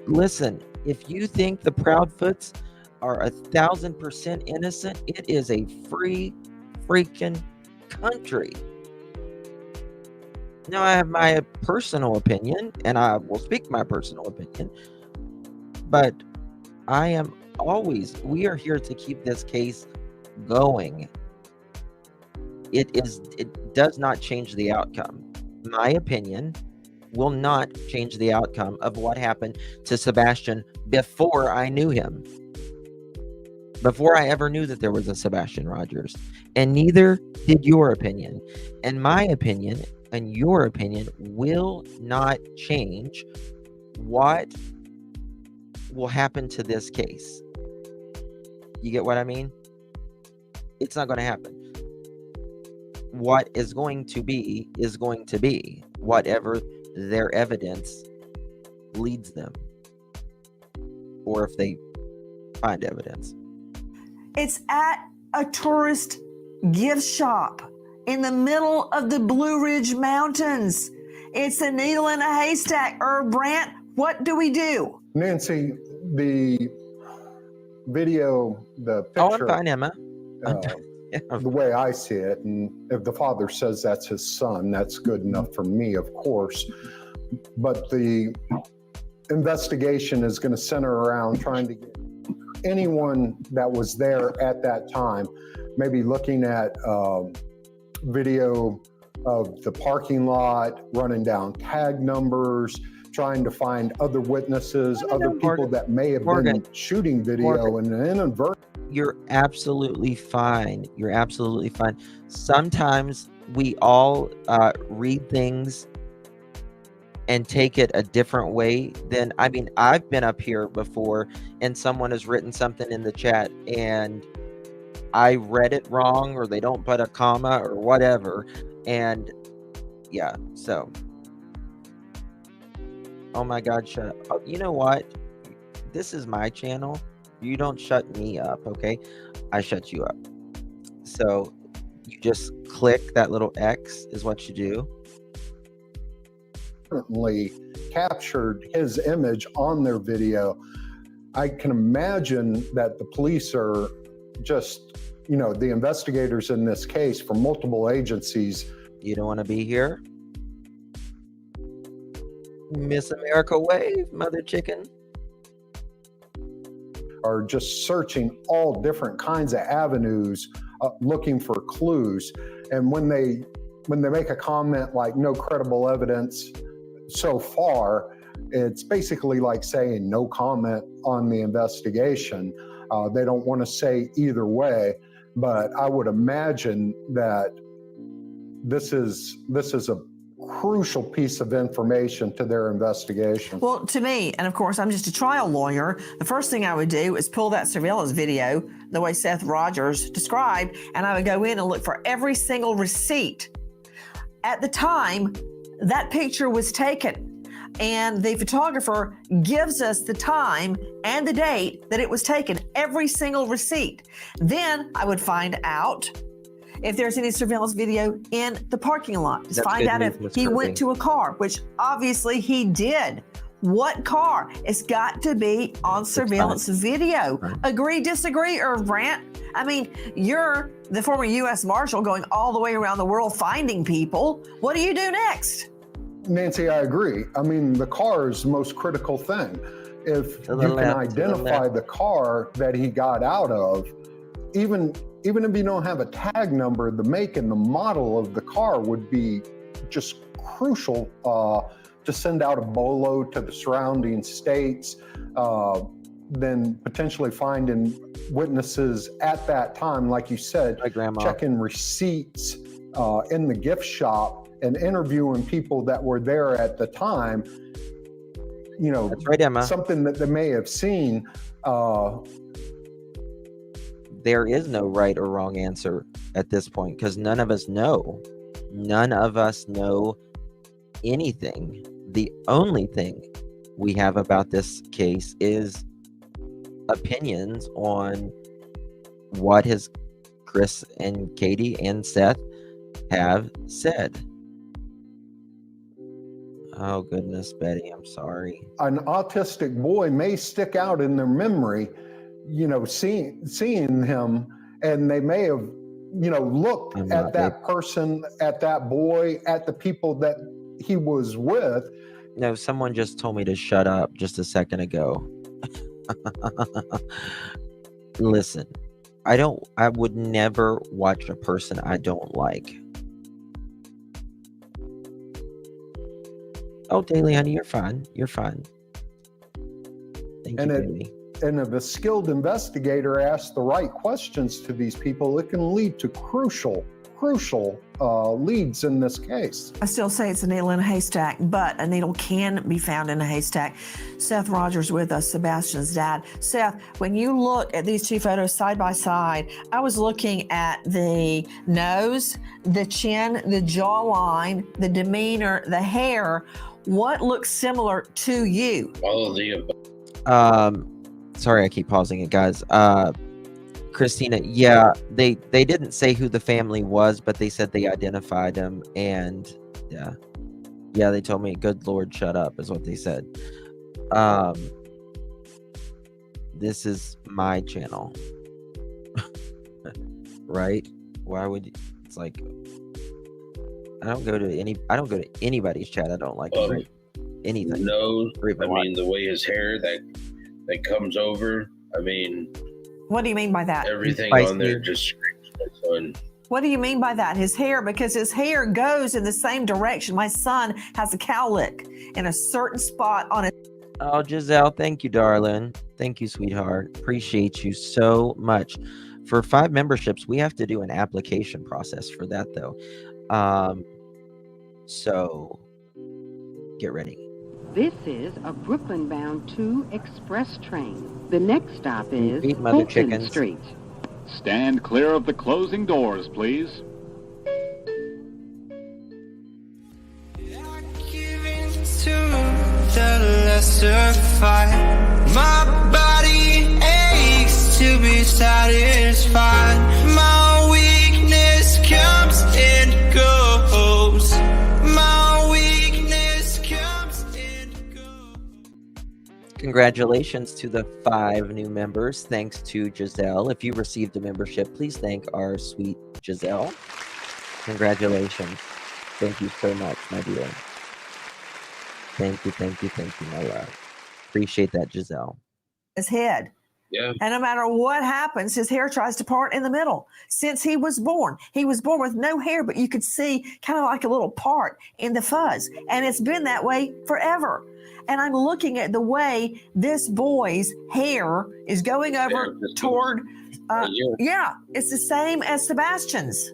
Listen, if you think the Proudfoots are 1,000% innocent, it is a free freaking country. Now, I have my personal opinion, and I will speak my personal opinion, but we are here to keep this case going. It does not change the outcome. My opinion will not change the outcome of what happened to Sebastian before I knew him. Before I ever knew that there was a Sebastian Rogers. And neither did your opinion. And my opinion and your opinion will not change what will happen to this case. You get what I mean? It's not going to happen. What is going to be is going to be, whatever their evidence leads them, or if they find evidence. It's at a tourist gift shop in the middle of the Blue Ridge Mountains. It's a needle in a haystack. Brant, what do we do? Nancy, the video, the picture. Oh, I'm fine, Emma. The way I see it, and if the father says that's his son, that's good enough for me, of course. But the investigation is going to center around trying to get anyone that was there at that time, maybe looking at video of the parking lot, running down tag numbers, trying to find other witnesses, other people that may have been shooting video and inadvertent. You're absolutely fine. You're absolutely fine. Sometimes we all read things and take it a different way than, I mean, I've been up here before and someone has written something in the chat and I read it wrong, or they don't put a comma or whatever. And yeah, so. Oh my God, shut up. Oh, you know what? This is my channel. You don't shut me up, okay? I shut you up. So you just click that little X is what you do. Certainly captured his image on their video. I can imagine that the police are just, you know, the investigators in this case from multiple agencies. You don't want to be here? Miss America wave, mother chicken. Are just searching all different kinds of avenues, looking for clues. And when they make a comment like no credible evidence so far, it's basically like saying no comment on the investigation. They don't want to say either way, but I would imagine that this is a crucial piece of information to their investigation. Well, to me, and of course, I'm just a trial lawyer, the first thing I would do is pull that surveillance video the way Seth Rogers described, and I would go in and look for every single receipt. At the time, that picture was taken, and the photographer gives us the time and the date that it was taken, every single receipt. Then I would find out if there's any surveillance video in the parking lot. Just That's find good out news, if Miss he Kirby. went to a car, which obviously he did. What car? It's got to be on surveillance video. Right. Agree, disagree, or rant? I mean, you're the former U.S. Marshal going all the way around the world finding people. What do you do next? Nancy, I agree. I mean, the car is the most critical thing. If To the you can left, to the identify left. the car that he got out of, even if you don't have a tag number, the make and the model of the car would be just crucial to send out a bolo to the surrounding states, then potentially finding witnesses at that time, like you said, My grandma. checking receipts in the gift shop and interviewing people that were there at the time. You know, That's right, Emma. something that they may have seen. There is no right or wrong answer at this point because none of us know. None of us know anything. The only thing we have about this case is opinions on what his Chris and Katie and Seth have said. Oh goodness, Betty, I'm sorry. An autistic boy may stick out in their memory, you know, seeing him, and they may have, you know, looked I'm at not, that person, at that boy, at the people that he was with. No, someone just told me to shut up just a second ago. Listen, I would never watch a person I don't like. Oh, Daily Honey, you're fine. You're fine. Thank And you, it- baby. And if a skilled investigator asks the right questions to these people, it can lead to crucial leads in this case. I still say it's a needle in a haystack, but a needle can be found in a haystack. Seth Rogers with us, Sebastian's dad. Seth, when you look at these two photos side by side, I was looking at the nose, the chin, the jawline, the demeanor, the hair. What looks similar to you? All of the above. Sorry, I keep pausing it, guys. Christina, yeah, they didn't say who the family was, but they said they identified him, and yeah, they told me, "Good Lord, shut up," is what they said. This is my channel, right? Why would it's like I don't go to anybody's chat I don't like, right? Anything. Nose. Or even I mean, the way his hair that comes over. I mean, What do you mean by that? everything Spicy. on there just screams my son. What do you mean by that? His hair, because his hair goes in the same direction. My son has a cowlick in a certain spot on his. Oh, Giselle, thank you, darling. Thank you, sweetheart. Appreciate you so much. For 5 memberships, we have to do an application process for that, though. So get ready. This is a Brooklyn-bound 2 express train. The next stop is Eat mother Fulton chickens. Street. Stand clear of the closing doors, please. My body aches to be satisfied. My weakness comes and goes. My weakness comes and goes. Congratulations to the 5 new members. Thanks to Giselle. If you received a membership, please thank our sweet Giselle. Congratulations. Thank you so much, my dear. Thank you, my love. Appreciate that, Giselle. His head. Yeah. And no matter what happens, his hair tries to part in the middle. Since he was born with no hair, but you could see kind of like a little part in the fuzz. And it's been that way forever. And I'm looking at the way this boy's hair is going over toward, yeah, it's the same as Sebastian's.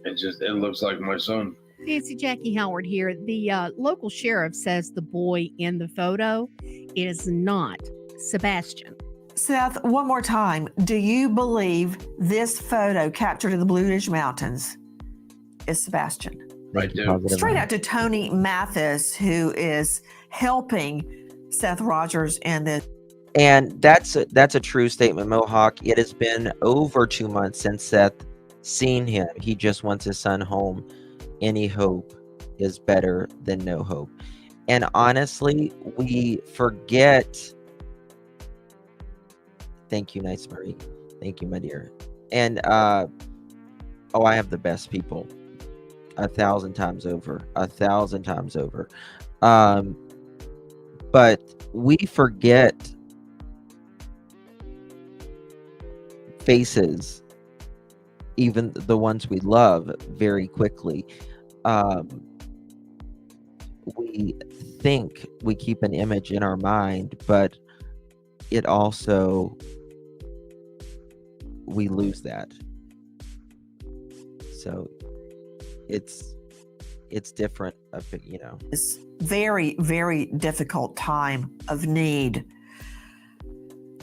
It looks like my son. Nancy Jackie Howard here. The local sheriff says the boy in the photo is not Sebastian. Seth, one more time. Do you believe this photo captured in the Blue Ridge Mountains is Sebastian? Right there. Straight out to Tony Mathis, who is helping Seth Rogers in this. And that's a true statement, Mohawk. It has been over 2 months since Seth seen him. He just wants his son home. Any hope is better than no hope. And honestly, we forget. Thank you, Nice Marie. Thank you, my dear. And I have the best people. 1,000 times over. 1,000 times over. But we forget faces, even the ones we love, very quickly. We think we keep an image in our mind, but it also, we lose that. So it's different, you know. It's very, very difficult time of need.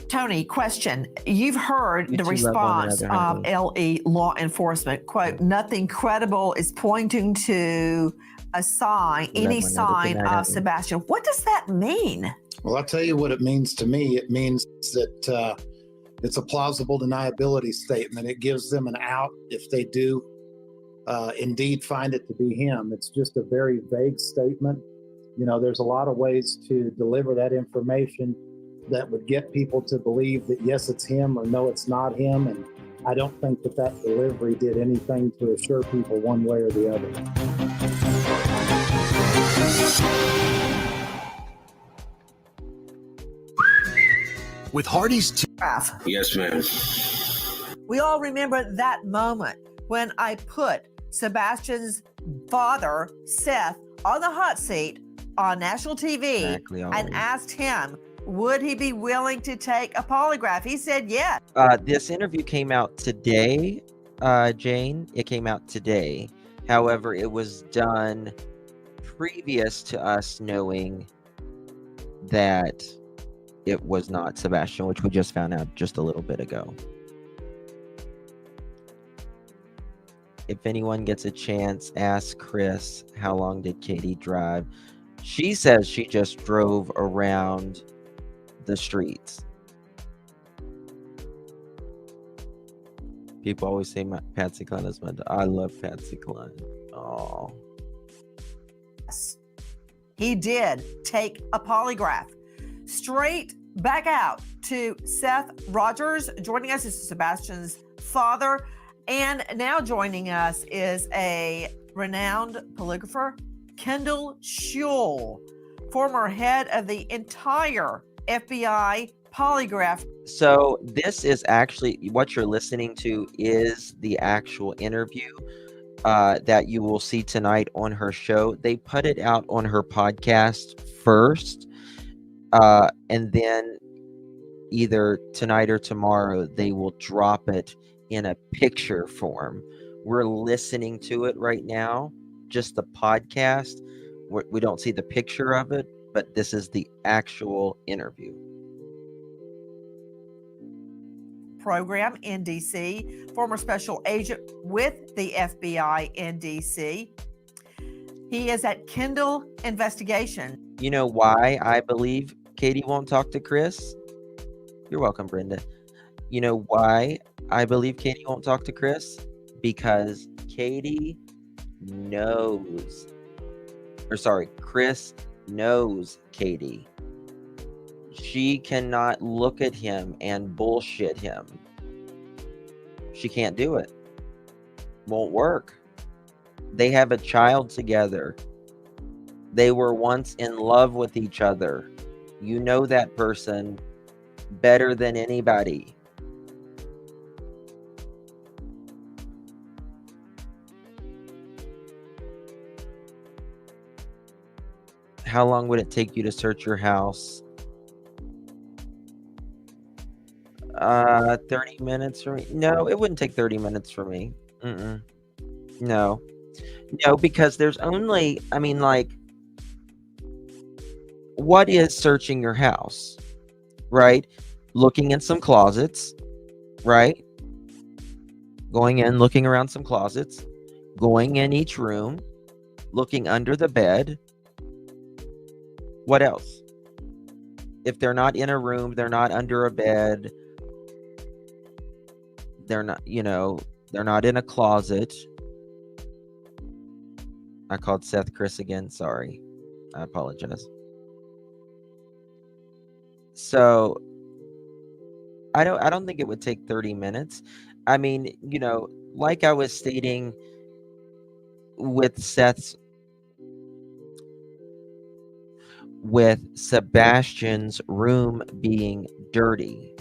Tony, question. You've heard You the two love one response another, of honey. LE law enforcement. Quote, nothing credible is pointing to a sign, We love any one another. sign Good night, of honey. Sebastian. What does that mean? Well, I'll tell you what it means to me. It means that it's a plausible deniability statement. It gives them an out if they do indeed find it to be him. It's just a very vague statement. You know, there's a lot of ways to deliver that information that would get people to believe that, yes, it's him, or no, it's not him. And I don't think that delivery did anything to assure people one way or the other. With Hardee's Yes, ma'am. We all remember that moment when I put Sebastian's father, Seth, on the hot seat on national TV Exactly, and always. asked him, would he be willing to take a polygraph? He said yes. This interview came out today, Jane. It came out today. However, it was done previous to us knowing that it was not Sebastian, which we just found out just a little bit ago. If anyone gets a chance, ask Chris, how long did Katie drive? She says she just drove around the streets. People always say Patsy Cline is my I love Patsy Cline. Oh. He did take a polygraph. Straight back out to Seth Rogers. Joining us is Sebastian's father. And now joining us is a renowned polygrapher, Kendall Schule, former head of the entire FBI polygraph. So this is actually, what you're listening to is the actual interview that you will see tonight on her show. They put it out on her podcast first, and then either tonight or tomorrow they will drop it in a picture form. We're listening to it right now, just the podcast. We don't see the picture of it, but this is the actual interview. Program in DC, former special agent with the FBI in DC. He is at Kendall Investigation. You know why I believe Katie won't talk to Chris? You're welcome, Brenda. You know why I believe Katie won't talk to Chris? Because Katie knows, Chris knows Katie. She cannot look at him and bullshit him. She can't do it. Won't work. They have a child together. They were once in love with each other. You know that person better than anybody. How long would it take you to search your house? 30 minutes for me? No, it wouldn't take 30 minutes for me. No. No, because there's only, I mean, like, what is searching your house, right? Looking in some closets, right? Going in, looking around some closets, going in each room, looking under the bed. What else? If they're not in a room, they're not under a bed, they're not, they're not in a closet. I called Seth Chris again. Sorry. I apologize. So I don't think it would take 30 minutes. I mean, like I was stating with Sebastian's room being dirty.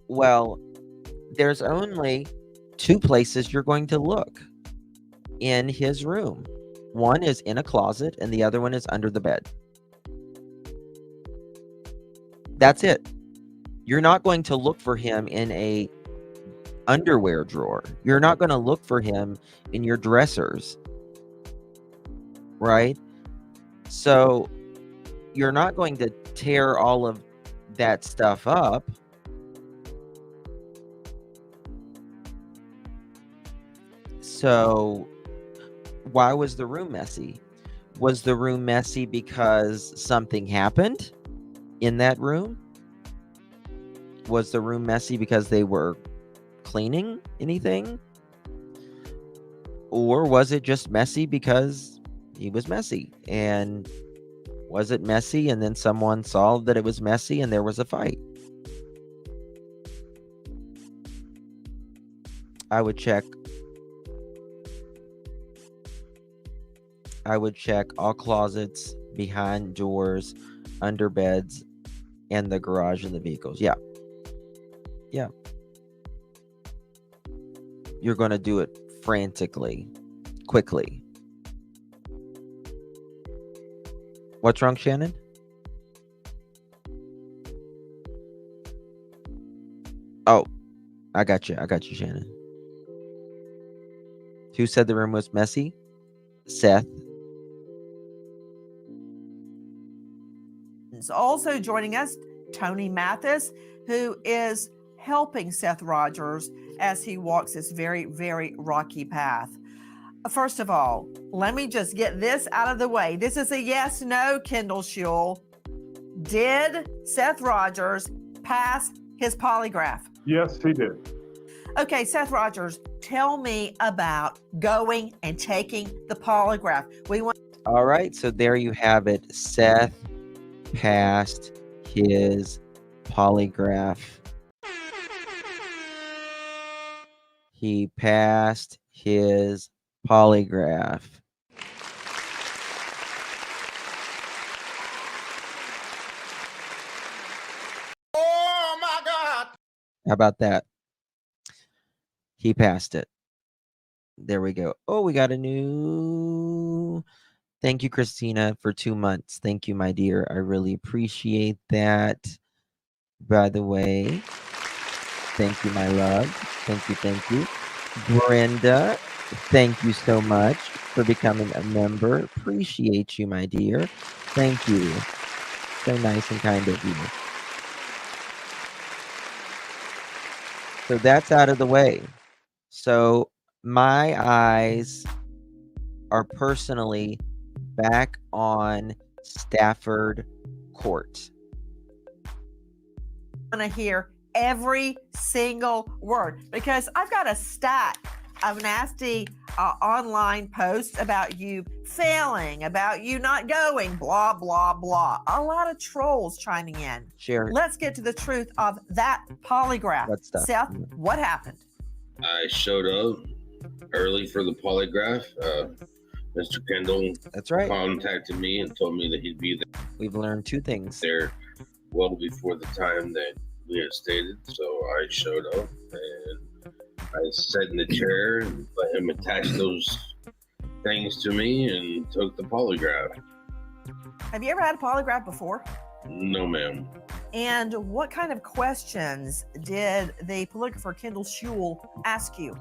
Well, there's only two places you're going to look in his room. One is in a closet and the other one is under the bed. That's it. You're not going to look for him in a underwear drawer. You're not going to look for him in your dressers. Right? So you're not going to tear all of that stuff up. So why was the room messy? Was the room messy because something happened in that room? Was the room messy because they were cleaning anything? Or was it just messy because he was messy? And was it messy and then someone saw that it was messy and there was a fight? I would check all closets, behind doors, under beds, and the garage and the vehicles. Yeah. You're going to do it frantically, quickly. What's wrong, Shannon? Oh, I got you, Shannon. Who said the room was messy? Seth. Also joining us, Tony Mathis, who is helping Seth Rogers as he walks this very, very rocky path. First of all, let me just get this out of the way. This is a yes, no, Kendall Schule. Did Seth Rogers pass his polygraph? Yes, he did. Okay, Seth Rogers, tell me about going and taking the polygraph. All right, so there you have it. Seth passed his polygraph. He passed his polygraph. Oh my God! How about that? He passed it. There we go. Oh, we got a new... Thank you, Christina, for 2 months. Thank you, my dear. I really appreciate that. By the way, thank you, my love. Thank you. Brenda, thank you so much for becoming a member. Appreciate you, my dear. Thank you. So nice and kind of you. So that's out of the way. So my eyes are personally back on Stafford Court. I want to hear every single word because I've got a stack of nasty online posts about you failing, about you not going, blah, blah, blah. A lot of trolls chiming in. Share. Let's get to the truth of that polygraph. What stuff? Seth, what happened? I showed up early for the polygraph. Mr. Kendall That's right. contacted me and told me that he'd be there. We've learned two things. There well before the time that we had stated. So I showed up and I sat in the chair and let him attach those things to me and took the polygraph. Have you ever had a polygraph before? No, ma'am. And what kind of questions did the polygrapher Kendall Schule ask you?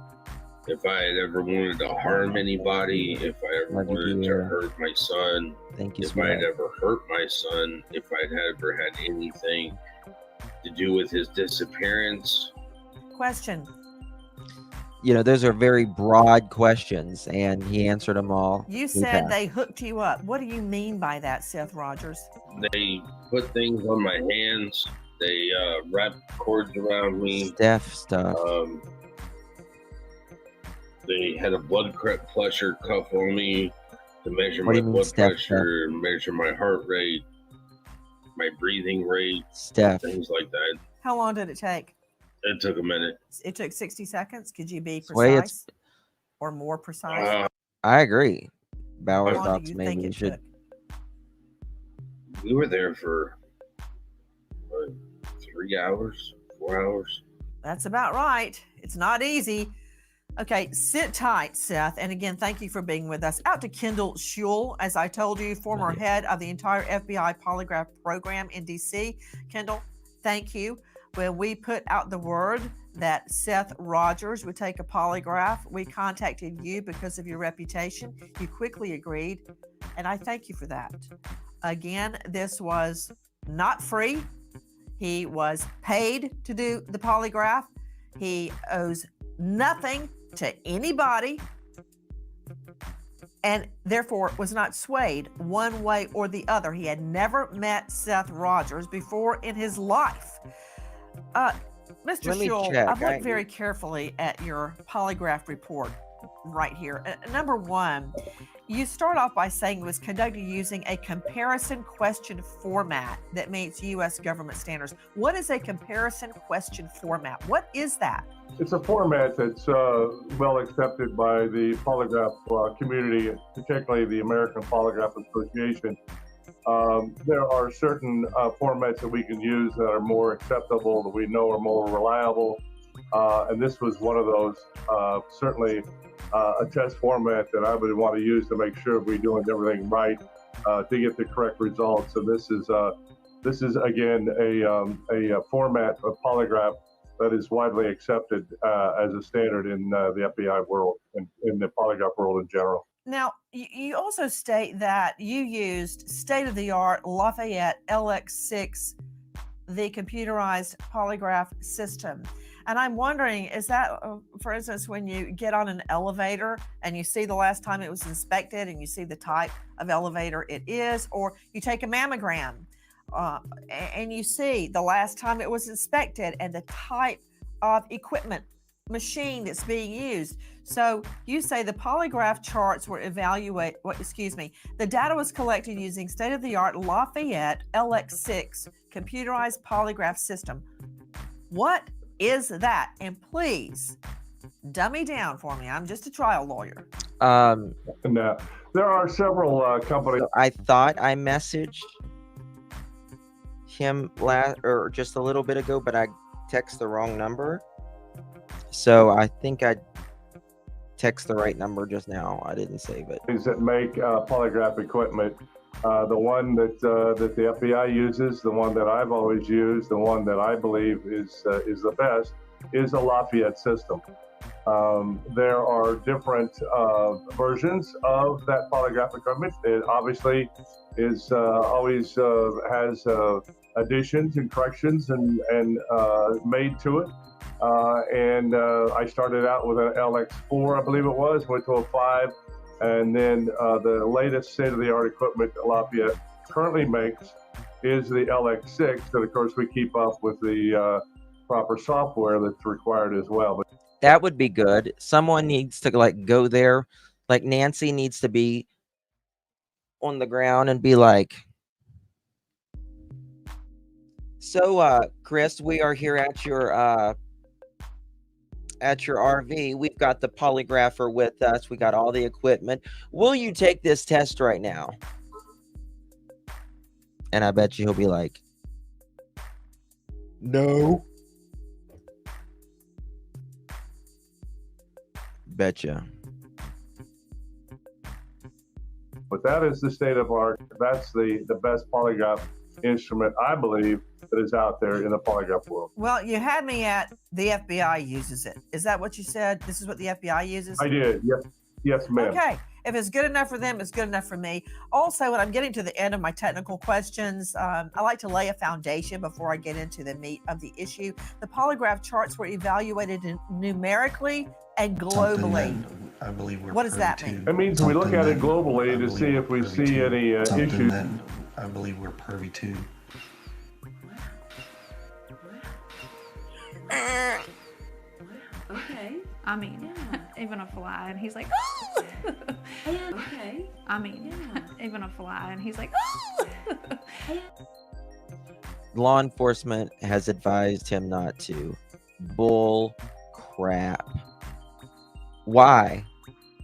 if I had ever wanted to harm anybody, if I ever Love you, wanted to dear. hurt my son, Thank you, if I had sweetheart. ever hurt my son, if I'd ever had anything to do with his disappearance. Question. You know, those are very broad questions, and he answered them all. You He said passed. they hooked you up. What do you mean by that, Seth Rogers? They put things on my hands. They wrapped cords around me. Steph stuff. They had a blood pressure cuff on me to measure What do my you mean, blood Steph pressure, measure my heart rate, my breathing rate, Steph. things like that. How long did it take? It took a minute. It took 60 seconds. Could you be Sway, it's- precise or more precise? I agree. How Bauer long do thoughts you maybe think we it should. took? We were there for 3 hours, 4 hours. That's about right. It's not easy. Okay, sit tight, Seth. And again, thank you for being with us. Out to Kendall Schule, as I told you, former head of the entire FBI polygraph program in DC. Kendall, thank you. When we put out the word that Seth Rogers would take a polygraph, we contacted you because of your reputation. You quickly agreed, and I thank you for that. Again, this was not free. He was paid to do the polygraph. He owes nothing to anybody, and therefore was not swayed one way or the other. He had never met Seth Rogers before in his life. Mr. Let me Schule, check. I've looked very carefully at your polygraph report right here. Number one, you start off by saying it was conducted using a comparison question format that meets U.S. government standards. What is a comparison question format? What is that? It's a format that's well accepted by the polygraph community, particularly the American Polygraph Association. There are certain formats that we can use that are more acceptable, that we know are more reliable, and this was one of those. Certainly a test format that I would want to use to make sure we're doing everything right to get the correct results. And this is again a format of polygraph that is widely accepted as a standard in the FBI world and in the polygraph world in general. Now, you also state that you used state-of-the-art Lafayette LX6, the computerized polygraph system. And I'm wondering, is that, for instance, when you get on an elevator and you see the last time it was inspected and you see the type of elevator it is, or you take a mammogram and you see the last time it was inspected and the type of equipment, machine that's being used. So you say the polygraph charts were the data was collected using state-of-the-art Lafayette LX6 computerized polygraph system. What is that? And please dummy down for me. I'm just a trial lawyer. And there are several companies. So I thought I messaged him just a little bit ago, but I texted the wrong number. So I think I text the right number just now. I didn't save it. That make polygraph equipment. The one that the FBI uses, the one that I've always used, the one that I believe is the best, is the Lafayette system. There are different versions of that polygraph equipment. It obviously is always has additions and corrections and made to it. And I started out with an LX4, I believe it was, went to a 5, and then the latest state-of-the-art equipment that Lafayette currently makes is the LX6, that of course we keep up with the proper software that's required as well. But that would be good. Someone needs to go there, like Nancy needs to be on the ground and be like, so Chris, we are here at your RV. We've got the polygrapher with us. We got all the equipment. Will you take this test right now? And I bet you he'll be like, no. Betcha. But that is the state of art. That's the best polygraph instrument, I believe, that is out there in the polygraph world. Well, you had me at the FBI uses it. Is that what you said? This is what the FBI uses? I did. Yes, ma'am. Okay. If it's good enough for them, it's good enough for me. Also, when I'm getting to the end of my technical questions, I like to lay a foundation before I get into the meat of the issue. The polygraph charts were evaluated numerically and globally. I believe we're what does that mean? It means we look at it globally to see if we see any issues. I believe we're pervy too. Okay. I mean, even a fly, and he's like, Okay. I mean, even a fly, and he's like, Law enforcement has advised him not to. Bull crap. Why?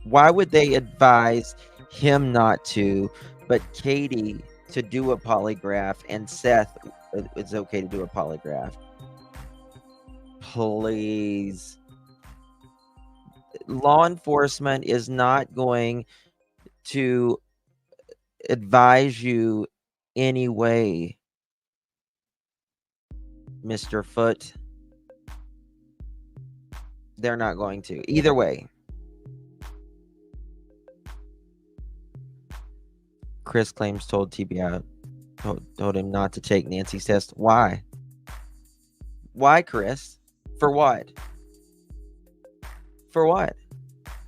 Why would they advise him not to, but Katie to do a polygraph and Seth, it's okay to do a polygraph? Please. Law enforcement is not going to advise you anyway, Mr. Foot. They're not going to. Either way. Chris claims told TBI, told him not to take Nancy's test. Why? Why, Chris? For what? For what?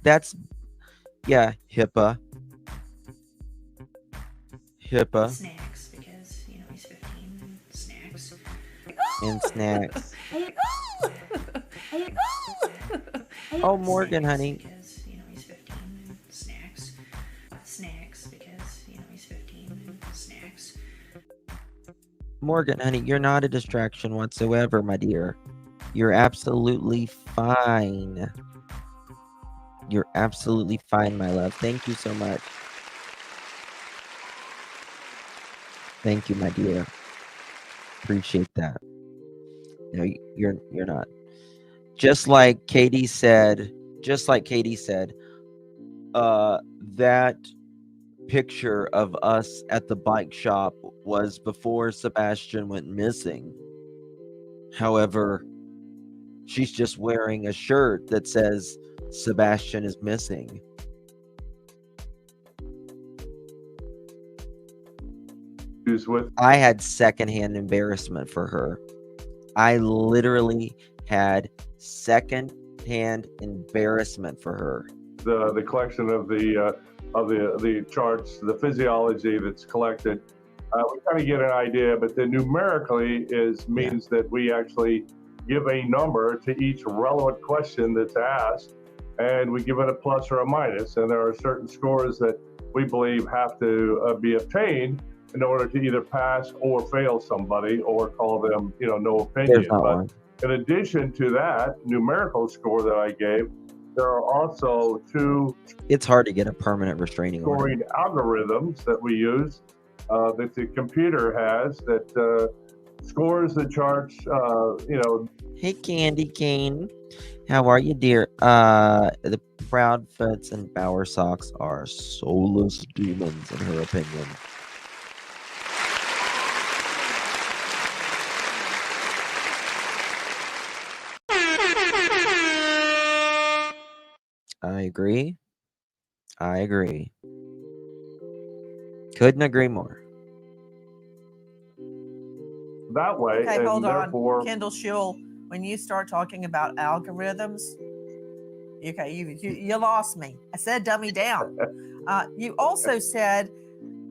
That's, yeah, HIPAA. Snacks, because, he's 15. Snacks. And snacks. Oh, Morgan, honey. Because, he's 15. Snacks. Snacks, because, he's 15. Snacks. Morgan, honey, you're not a distraction whatsoever, my dear. You're absolutely fine. You're absolutely fine, my love. Thank you so much. Thank you, my dear. Appreciate that. No, you're not. Just like Katie said, that picture of us at the bike shop was before Sebastian went missing. However, she's just wearing a shirt that says Sebastian is missing. I had secondhand embarrassment for her. I literally had secondhand embarrassment for her. The collection of the charts, the physiology that's collected, we kind of get an idea, but then numerically means that we actually give a number to each relevant question that's asked, and we give it a plus or a minus. And there are certain scores that we believe have to be obtained in order to either pass or fail somebody, or call them, no opinion. But in addition to that numerical score that I gave, there are also two. It's hard to get a permanent restraining order. Scoring algorithms that we use, that the computer has, that scores the charts. Hey, Candy Cane, how are you, dear? The Proudfoots and Bower Socks are soulless demons, in her opinion. I agree. Couldn't agree more. That way, Okay, and hold therefore, on. Kendall Schul, when you start talking about algorithms, okay, you lost me. I said dummy down. You also said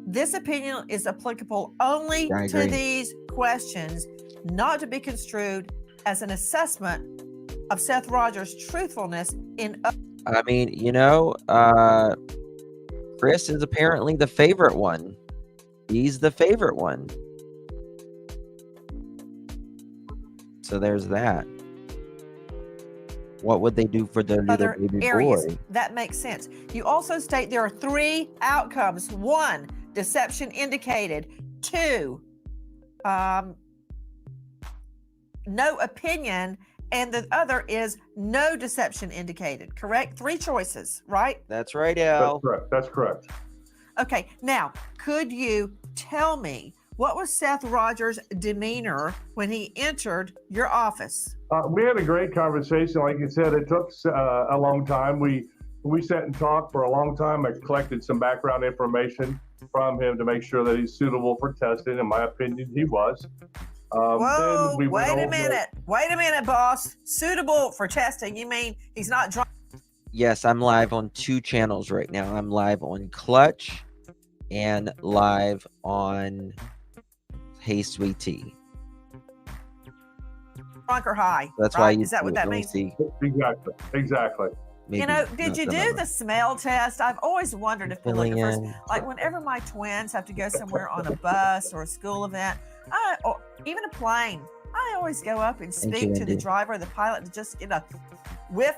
this opinion is applicable only to these questions, not to be construed as an assessment of Seth Rogers' truthfulness in. I mean, Chris is apparently the favorite one. He's the favorite one. So there's that. What would they do for their little baby areas? boy? That makes sense. You also state there are 3 outcomes. 1, deception indicated. 2, no opinion. And the other is no deception indicated, correct? 3 choices, right? That's right, Al. That's correct. Okay, now, could you tell me What was Seth Rogers' demeanor when he entered your office? We had a great conversation. Like you said, it took a long time. We sat and talked for a long time. I collected some background information from him to make sure that he's suitable for testing. In my opinion, he was. Whoa, wait a minute, boss. Suitable for testing? You mean he's not drunk? Yes, I'm live on 2 channels right now. I'm live on Clutch and live on Hey Sweet Tea. Drunk or high? That's right? why Is that what that means? See. Exactly. Maybe, you know, did you do the smell test? I've always wondered if photographers, like whenever my twins have to go somewhere on a bus or a school event, or even a plane, I always go up and speak to the driver or the pilot to just get a whiff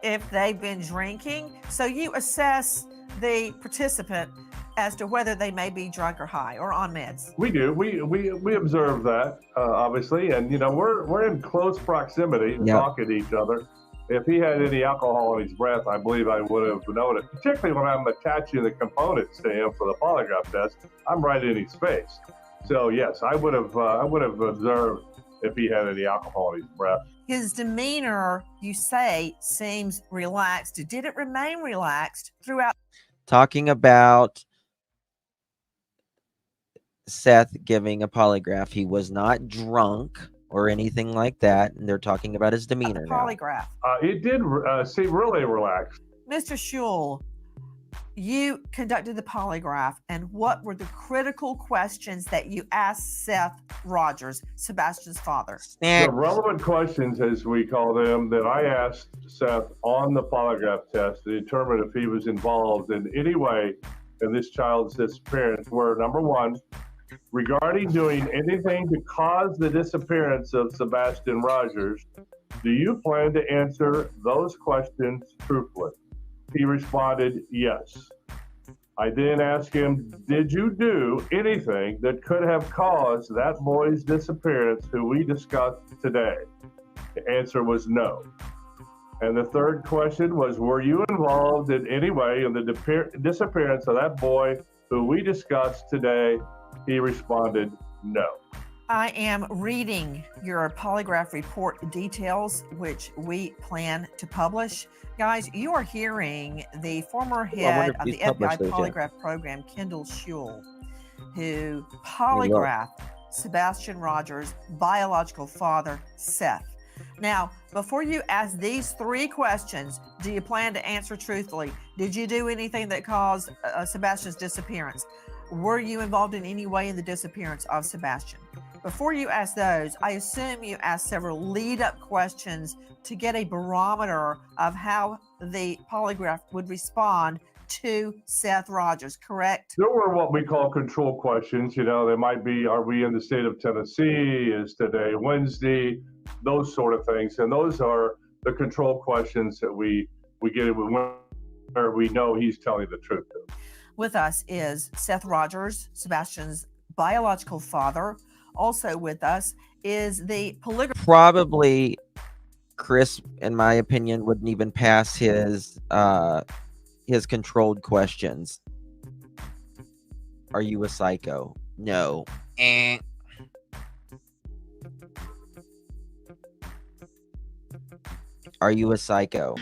if they've been drinking. So you assess the participant as to whether they may be drunk or high or on meds. We do. We observe that, obviously, and you know we're in close proximity, talking to each other. If he had any alcohol in his breath, I believe I would have known it. Particularly when I'm attaching the components to him for the polygraph test, I'm right in his face. So yes, I would have observed if he had any alcohol in his breath. His demeanor, you say, seems relaxed. Did it remain relaxed throughout? Talking about Seth giving a polygraph, he was not drunk or anything like that, and they're talking about his demeanor now. Polygraph. It did seem really relaxed. Mr. Schul, you conducted the polygraph, and what were the critical questions that you asked Seth Rogers, Sebastian's father? The relevant questions, as we call them, that I asked Seth on the polygraph test to determine if he was involved in any way in this child's disappearance were, number one, regarding doing anything to cause the disappearance of Sebastian Rogers, do you plan to answer those questions truthfully? He responded, yes. I then asked him, did you do anything that could have caused that boy's disappearance who we discussed today? The answer was no. And the third question was, were you involved in any way in the disappearance of that boy who we discussed today? He responded, no. I am reading your polygraph report details, which we plan to publish. Guys, you are hearing the former head of the FBI polygraph program, Kendall Schul, who polygraphed Sebastian Rogers' biological father, Seth. Now, before you ask these 3 questions, do you plan to answer truthfully? Did you do anything that caused Sebastian's disappearance? Were you involved in any way in the disappearance of Sebastian? Before you ask those, I assume you asked several lead-up questions to get a barometer of how the polygraph would respond to Seth Rogers, correct? There were what we call control questions. You know, they might be, are we in the state of Tennessee? Is today Wednesday? Those sort of things. And those are the control questions that we get where we know he's telling the truth. With us is Seth Rogers, Sebastian's biological father. Also with us is the polygraph. Probably Chris, in my opinion, wouldn't even pass his controlled questions. Are you a psycho? No. Are you a psycho?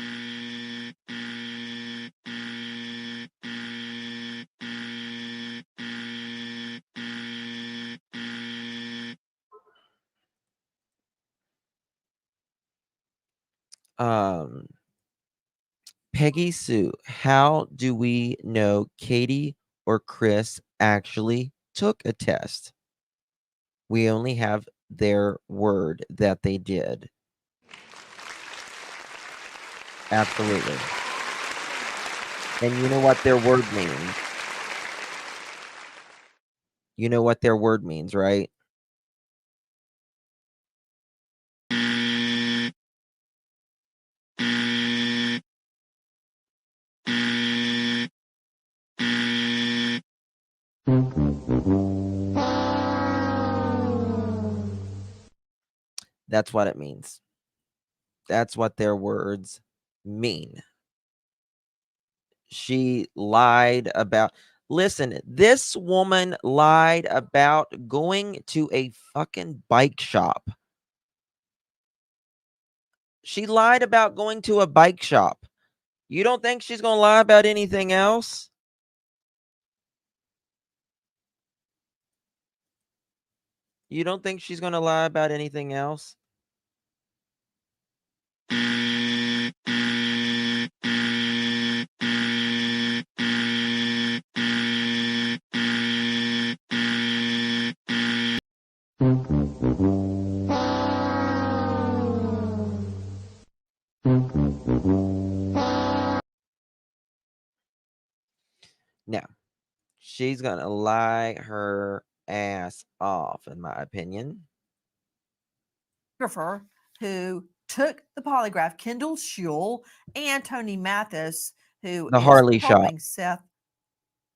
Peggy Sue, how do we know Katie or Chris actually took a test? We only have their word that they did. Absolutely. And you know what their word means? You know what their word means, right? That's what it means. That's what their words mean. She lied about, Listen, this woman lied about going to a fucking bike shop. She lied about going to a bike shop. You don't think she's going to lie about anything else? You don't think she's going to lie about anything else? No. She's going to lie her ass off, in my opinion. Photographer who took the polygraph, Kendall Schule and Tony Mathis, who The is Harley shop. helping Seth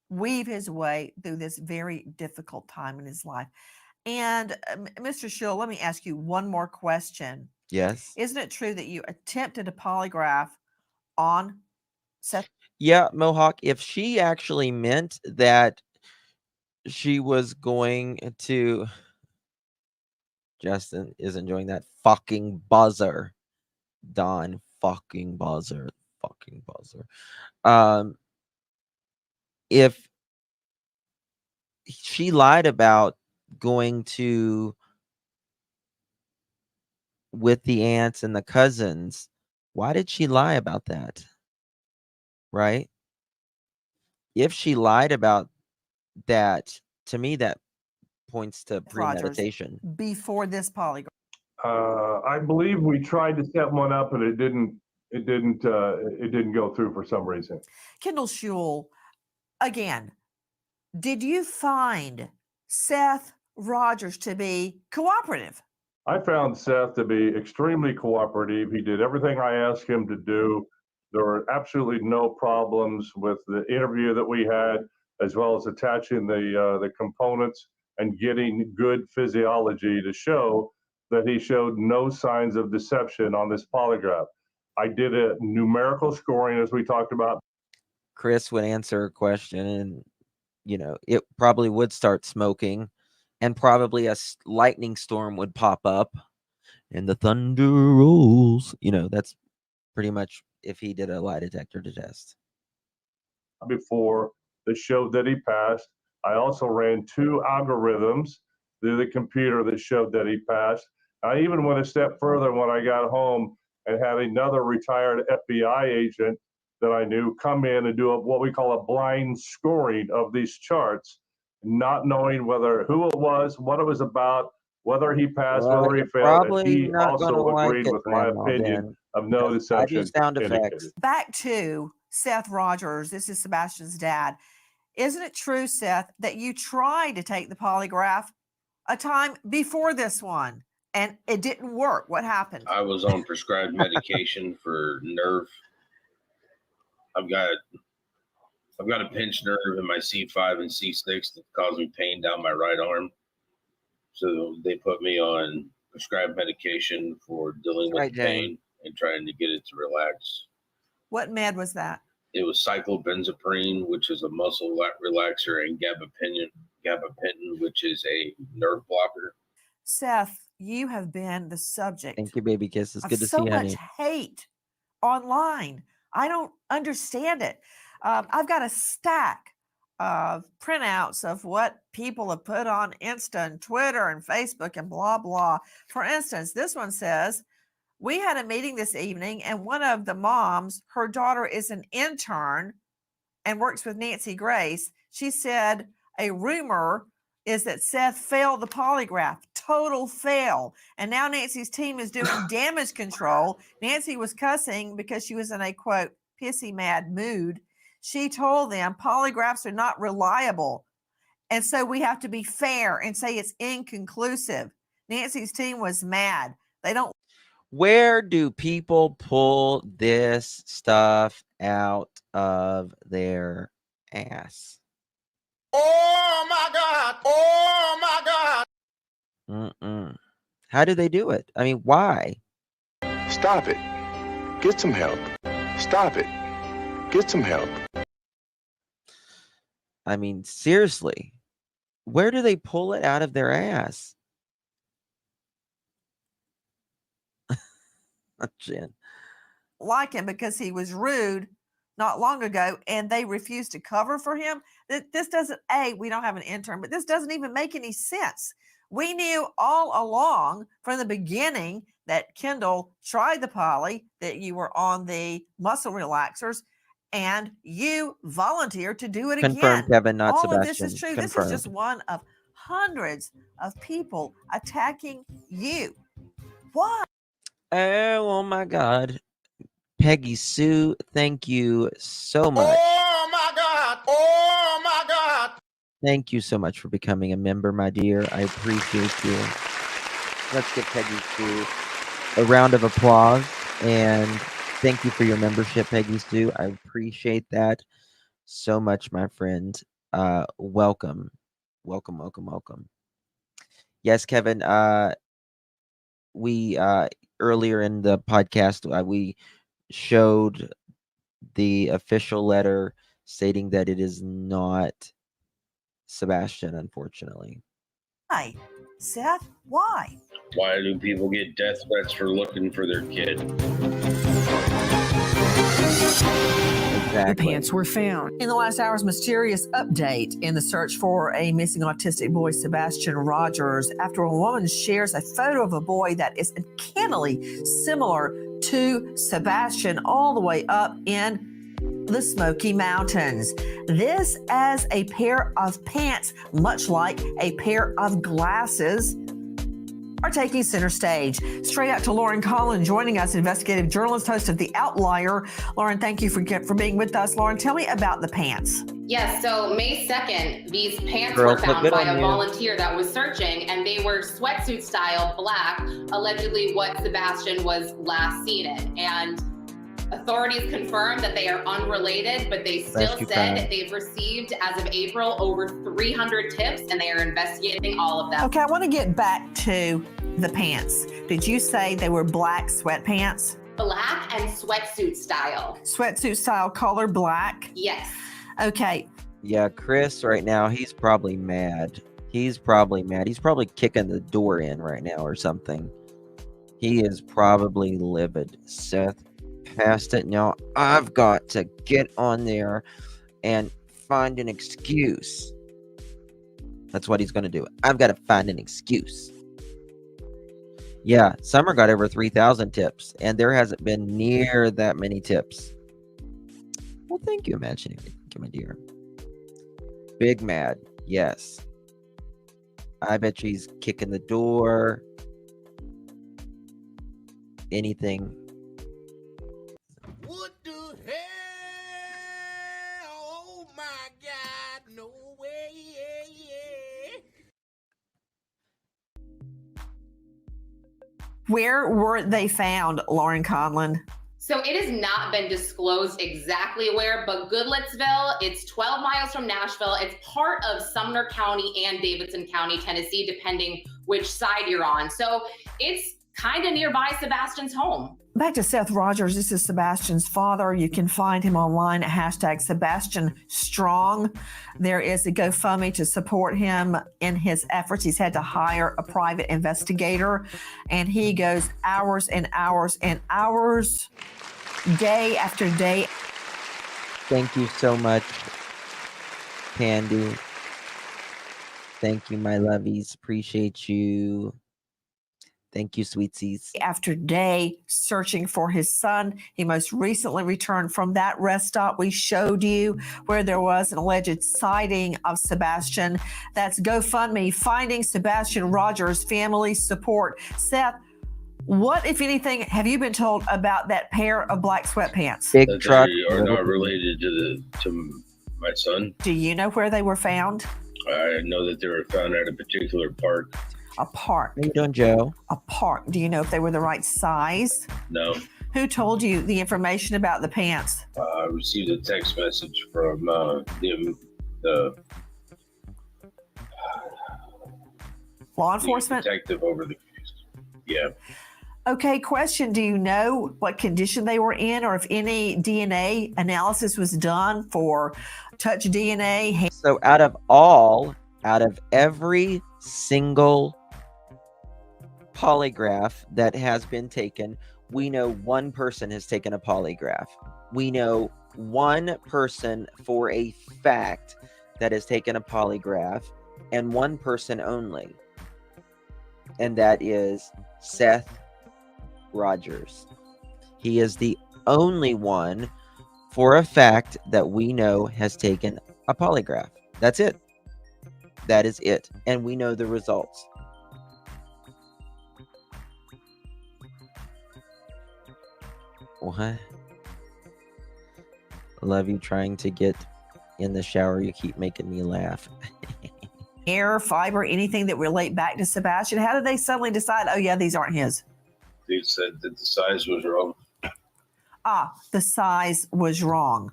weave his way through this very difficult time in his life. And Mr. Schule, let me ask you one more question. Yes. Isn't it true that you attempted a polygraph on Seth? Yeah, Mohawk, if she actually meant that she was going to... Justin is enjoying that fucking buzzer. Don fucking buzzer. Fucking buzzer. If she lied about going to with the aunts and the cousins, why did she lie about that? Right? If she lied about that, to me, that points to premeditation. Rogers before this polygraph. I believe we tried to set one up, and it didn't go through for some reason. Kendall Schule, again, did you find Seth Rogers to be cooperative? I found Seth to be extremely cooperative. He did everything I asked him to do. There were absolutely no problems with the interview that we had, as well as attaching the components and getting good physiology to show that he showed no signs of deception on this polygraph. I did a numerical scoring, as we talked about. Chris would answer a question, and it probably would start smoking, and probably a lightning storm would pop up, and the thunder rolls. That's pretty much if he did a lie detector test. Before that showed that he passed. I also ran 2 algorithms through the computer that showed that he passed. I even went a step further when I got home and had another retired FBI agent that I knew come in and do what we call a blind scoring of these charts, not knowing who it was, what it was about, whether he passed, whether he failed, and he also agreed with my opinion of no deception. I do sound effects. Back to Seth Rogers. This is Sebastian's dad. Isn't it true, Seth, that you tried to take the polygraph a time before this one and it didn't work? What happened? I was on prescribed medication for nerve. I've got a pinched nerve in my C5 and C6 that caused me pain down my right arm. So they put me on prescribed medication for dealing with pain and trying to get it to relax. What med was that? It was cyclobenzaprine, which is a muscle relaxer, and gabapentin, which is a nerve blocker. Seth, you have been the subject. Thank you, baby kisses. Good to see you, so honey. much hate online. I don't understand it. I've got a stack of printouts of what people have put on Insta and Twitter and Facebook and blah, blah. For instance, this one says, we had a meeting this evening and one of the moms, her daughter is an intern and works with Nancy Grace. She said a rumor is that Seth failed the polygraph, total fail. And now Nancy's team is doing damage control. Nancy was cussing because she was in a, quote, pissy mad mood. She told them polygraphs are not reliable. And so we have to be fair and say it's inconclusive. Nancy's team was mad. They don't. Where do people pull this stuff out of their ass? Oh my God! Oh my God! How do they do it? I mean, why? Stop it. Get some help. Stop it. Get some help. I mean, seriously, where do they pull it out of their ass? Jen. Like him because he was rude not long ago and they refused to cover for him. This doesn't, we don't have an intern, but this doesn't even make any sense. We knew all along from the beginning that Kendall tried the poly, that you were on the muscle relaxers, and you volunteered to do it Confirmed, again. Kevin, not all Sebastian. of this is true. Confirmed. This is just one of hundreds of people attacking you. Why? Oh my God. Peggy Sue, thank you so much. Oh my God! Oh my God! Thank you so much for becoming a member, my dear. I appreciate you. Let's give Peggy Sue a round of applause. And thank you for your membership, Peggy Sue. I appreciate that so much, my friend. Welcome. Welcome, welcome, welcome. Yes, Kevin. We earlier in the podcast, we showed the official letter stating that it is not Sebastian, unfortunately. Why? Seth, why? Why do people get death threats for looking for their kid? The pants were found. In the last hour's mysterious update in the search for a missing autistic boy, Sebastian Rogers, after a woman shares a photo of a boy that is uncannily similar to Sebastian all the way up in the Smoky Mountains. This as a pair of pants, much like a pair of glasses, are taking center stage. Straight out to Lauren Collin joining us, investigative journalist, host of The Outlier. Lauren, thank you for being with us. Lauren, tell me about the pants. Yes, so May 2nd, these pants were found by a volunteer that was searching, and they were sweatsuit style black, allegedly what Sebastian was last seen in. And authorities confirmed that they are unrelated, but they still said that they've received, as of April, over 300 tips, and they are investigating all of them. Okay, I want to get back to the pants. Did you say they were black sweatpants? Black and sweatsuit style. Sweatsuit style color black? Yes. Okay. Yeah, Chris right now, he's probably mad. He's probably mad. He's probably kicking the door in right now or something. He is probably livid. Seth passed it. Now I've got to get on there and find an excuse. That's what he's going to do. I've got to find an excuse. Yeah, Summer got over 3,000 tips, and there hasn't been near that many tips. Well, thank you, Imaginary. Thank you, my dear. Big mad. Yes. I bet she's kicking the door. Anything. What the hell? Oh my God, no way. Where were they found, Lauren Conlon? So it has not been disclosed exactly where, but Goodlettsville, it's 12 miles from Nashville. It's part of Sumner County and Davidson County, Tennessee, depending which side you're on. So it's kind of nearby Sebastian's home. Back to Seth Rogers. This is Sebastian's father. You can find him online at #SebastianStrong. There is a GoFundMe to support him in his efforts. He's had to hire a private investigator, and he goes hours and hours and hours, day after day. Thank you so much, Candy. Thank you, my lovies. Appreciate you. Thank you, sweetsies. After day searching for his son. He most recently returned from that rest stop we showed you where there was an alleged sighting of Sebastian. That's GoFundMe, Finding Sebastian Rogers Family Support. Seth, what, if anything, have you been told about that pair of black sweatpants? Big truck. They are not related to my son. Do you know where they were found? I know that they were found at a particular park. A park. How you doing, Joe? A park. Do you know if they were the right size? No. Who told you the information about the pants? I received a text message from the law enforcement detective over the case. Yeah. Okay, question. Do you know what condition they were in, or if any DNA analysis was done for touch DNA? So out of every single polygraph that has been taken, we know one person has taken a polygraph. We know one person for a fact that has taken a polygraph, and one person only. And that is Seth Rogers. He is the only one for a fact that we know has taken a polygraph. That's it. That is it. And we know the results. What? Love you trying to get in the shower. You keep making me laugh. Hair, fiber, anything that relate back to Sebastian? How did they suddenly decide, oh yeah, these aren't his? They said that the size was wrong. The size was wrong.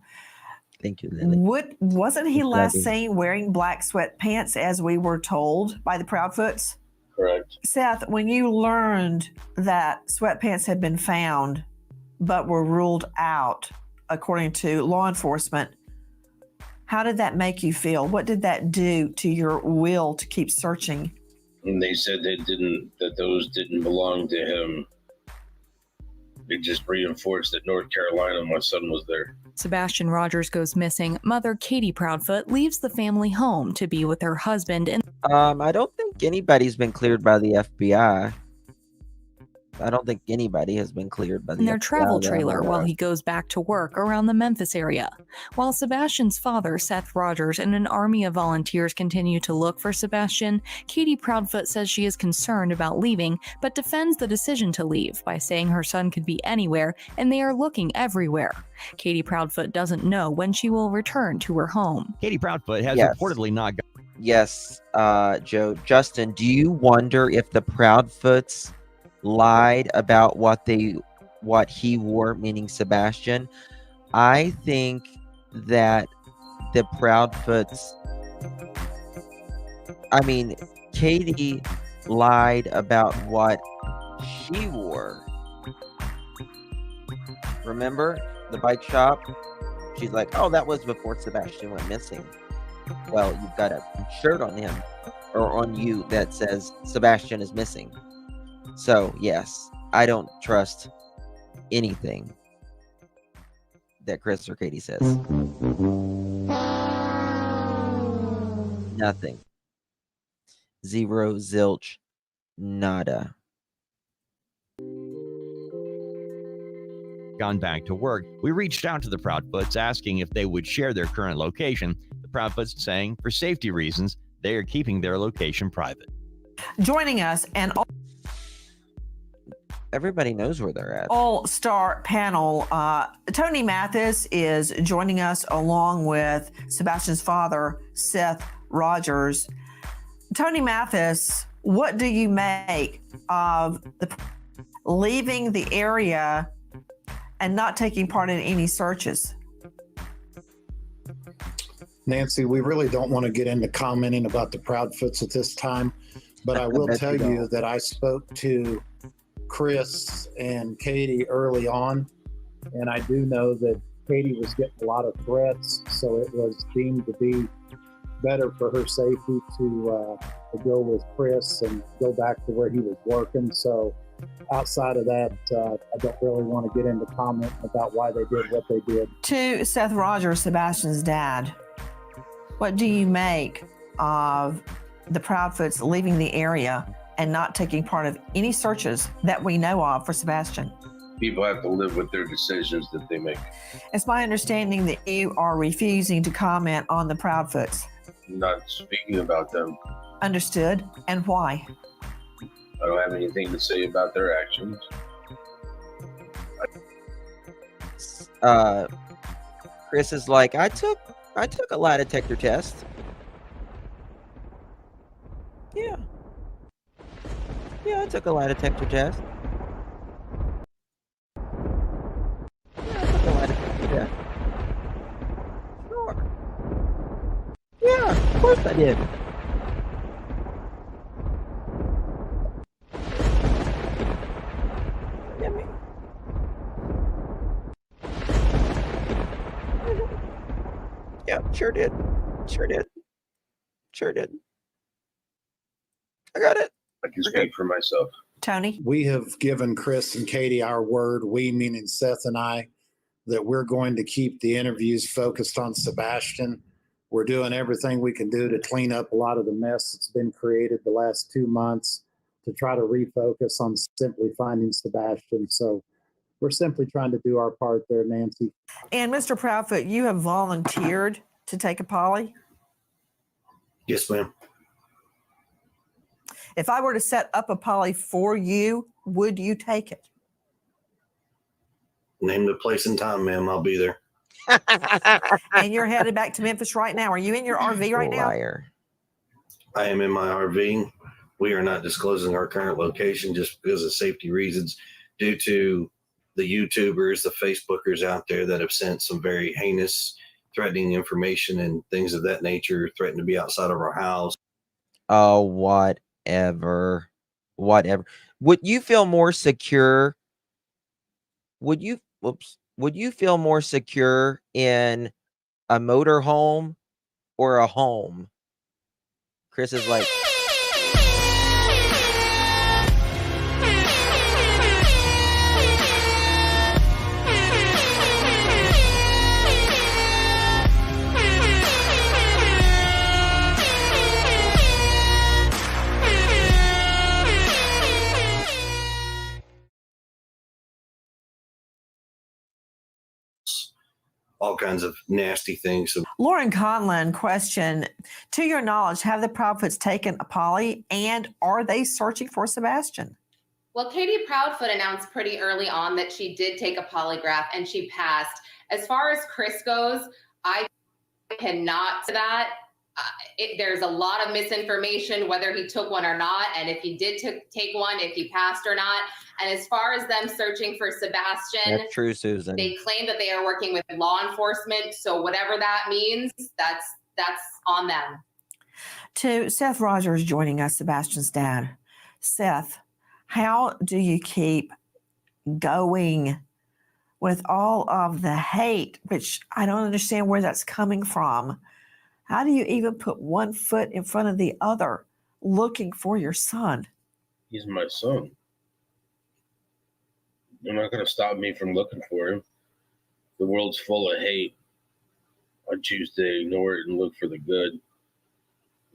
Thank you, Lily. Wasn't he last Love you. seen wearing black sweatpants, as we were told by the Proudfoots? Correct. Seth, when you learned that sweatpants had been found but were ruled out, according to law enforcement, how did that make you feel? What did that do to your will to keep searching? And they said that those didn't belong to him. It just reinforced that North Carolina, my son was there. Sebastian Rogers goes missing. Mother Katie Proudfoot leaves the family home to be with her husband. And I don't think anybody's been cleared by the FBI. I don't think anybody has been cleared by the in their FBI travel that I'm trailer aware while of. he goes back to work around the Memphis area. While Sebastian's father, Seth Rogers, and an army of volunteers continue to look for Sebastian, Katie Proudfoot says she is concerned about leaving, but defends the decision to leave by saying her son could be anywhere and they are looking everywhere. Katie Proudfoot doesn't know when she will return to her home. Katie Proudfoot has Yes. reportedly not got. Yes, Joe. Justin, do you wonder if the Proudfoots lied about what he wore, meaning Sebastian? I think that the Proudfoots, Katie lied about what she wore. Remember the bike shop? She's like, oh, that was before Sebastian went missing. Well, you've got a shirt on him or on you that says Sebastian is missing. So, yes, I don't trust anything that Chris or Katie says. Nothing. Zero, zilch, nada. Gone back to work. We reached out to the Proudfoots asking if they would share their current location. The Proudfoots saying for safety reasons, they are keeping their location private. Joining us, and Everybody knows where they're at. all-star panel, Tony Mathis is joining us along with Sebastian's father, Seth Rogers. Tony Mathis, what do you make of the leaving the area and not taking part in any searches? Nancy, we really don't want to get into commenting about the Proudfoots at this time, but I will tell you that I spoke to Chris and Katie early on, and I do know that Katie was getting a lot of threats, so it was deemed to be better for her safety to go with Chris and go back to where he was working. So outside of that, I don't really want to get into comment about why they did what they did. To Seth Rogers, Sebastian's dad, what do you make of the Proudfoots leaving the area and not taking part of any searches that we know of for Sebastian? People have to live with their decisions that they make. It's my understanding that you are refusing to comment on the Proudfoots. Not speaking about them. Understood. And why? I don't have anything to say about their actions. Chris is like, I took a lie detector test. Yeah, I took a lie detector test. Yeah, I took a lie detector test. Sure. Yeah, of course I did. Sure did. Sure did. Sure did. I got it. I can speak for myself. Tony? We have given Chris and Katie our word, we meaning Seth and I, that we're going to keep the interviews focused on Sebastian. We're doing everything we can do to clean up a lot of the mess that's been created the last 2 months to try to refocus on simply finding Sebastian. So we're simply trying to do our part there, Nancy. And Mr. Proudfoot, you have volunteered to take a poly? Yes, ma'am. If I were to set up a poly for you, would you take it? Name the place and time, ma'am. I'll be there. And you're headed back to Memphis right now. Are you in your RV right now? Liar. I am in my RV. We are not disclosing our current location just because of safety reasons due to the YouTubers, the Facebookers out there that have sent some very heinous, threatening information and things of that nature, threatening to be outside of our house. Oh, whatever. Whatever. Would you feel more secure? Would you feel more secure in a motorhome or a home? Chris is like, all kinds of nasty things. So Lauren Conlon question, to your knowledge, have the Proudfoots taken a poly and are they searching for Sebastian? Well, Katie Proudfoot announced pretty early on that she did take a polygraph and she passed. As far as Chris goes, I cannot to that. There's a lot of misinformation whether he took one or not, and if he did take one, if he passed or not. And as far as them searching for Sebastian, that's true, Susan. They claim that they are working with law enforcement, so whatever that means, that's on them. To Seth Rogers joining us, Sebastian's dad. Seth, how do you keep going with all of the hate, which I don't understand where that's coming from? How do you even put one foot in front of the other looking for your son? He's my son. You're not going to stop me from looking for him. The world's full of hate. I choose to ignore it and look for the good.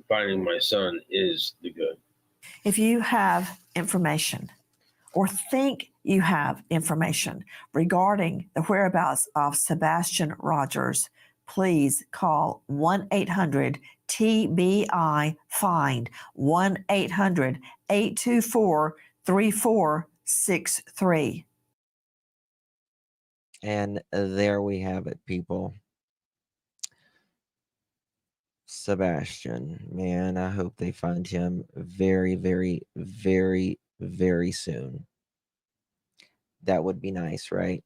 Finding my son is the good. If you have information or think you have information regarding the whereabouts of Sebastian Rogers, please call 1-800-TBI-FIND, 1-800-824-3463. And there we have it, people. Sebastian, man, I hope they find him very, very, very, very soon. That would be nice, right?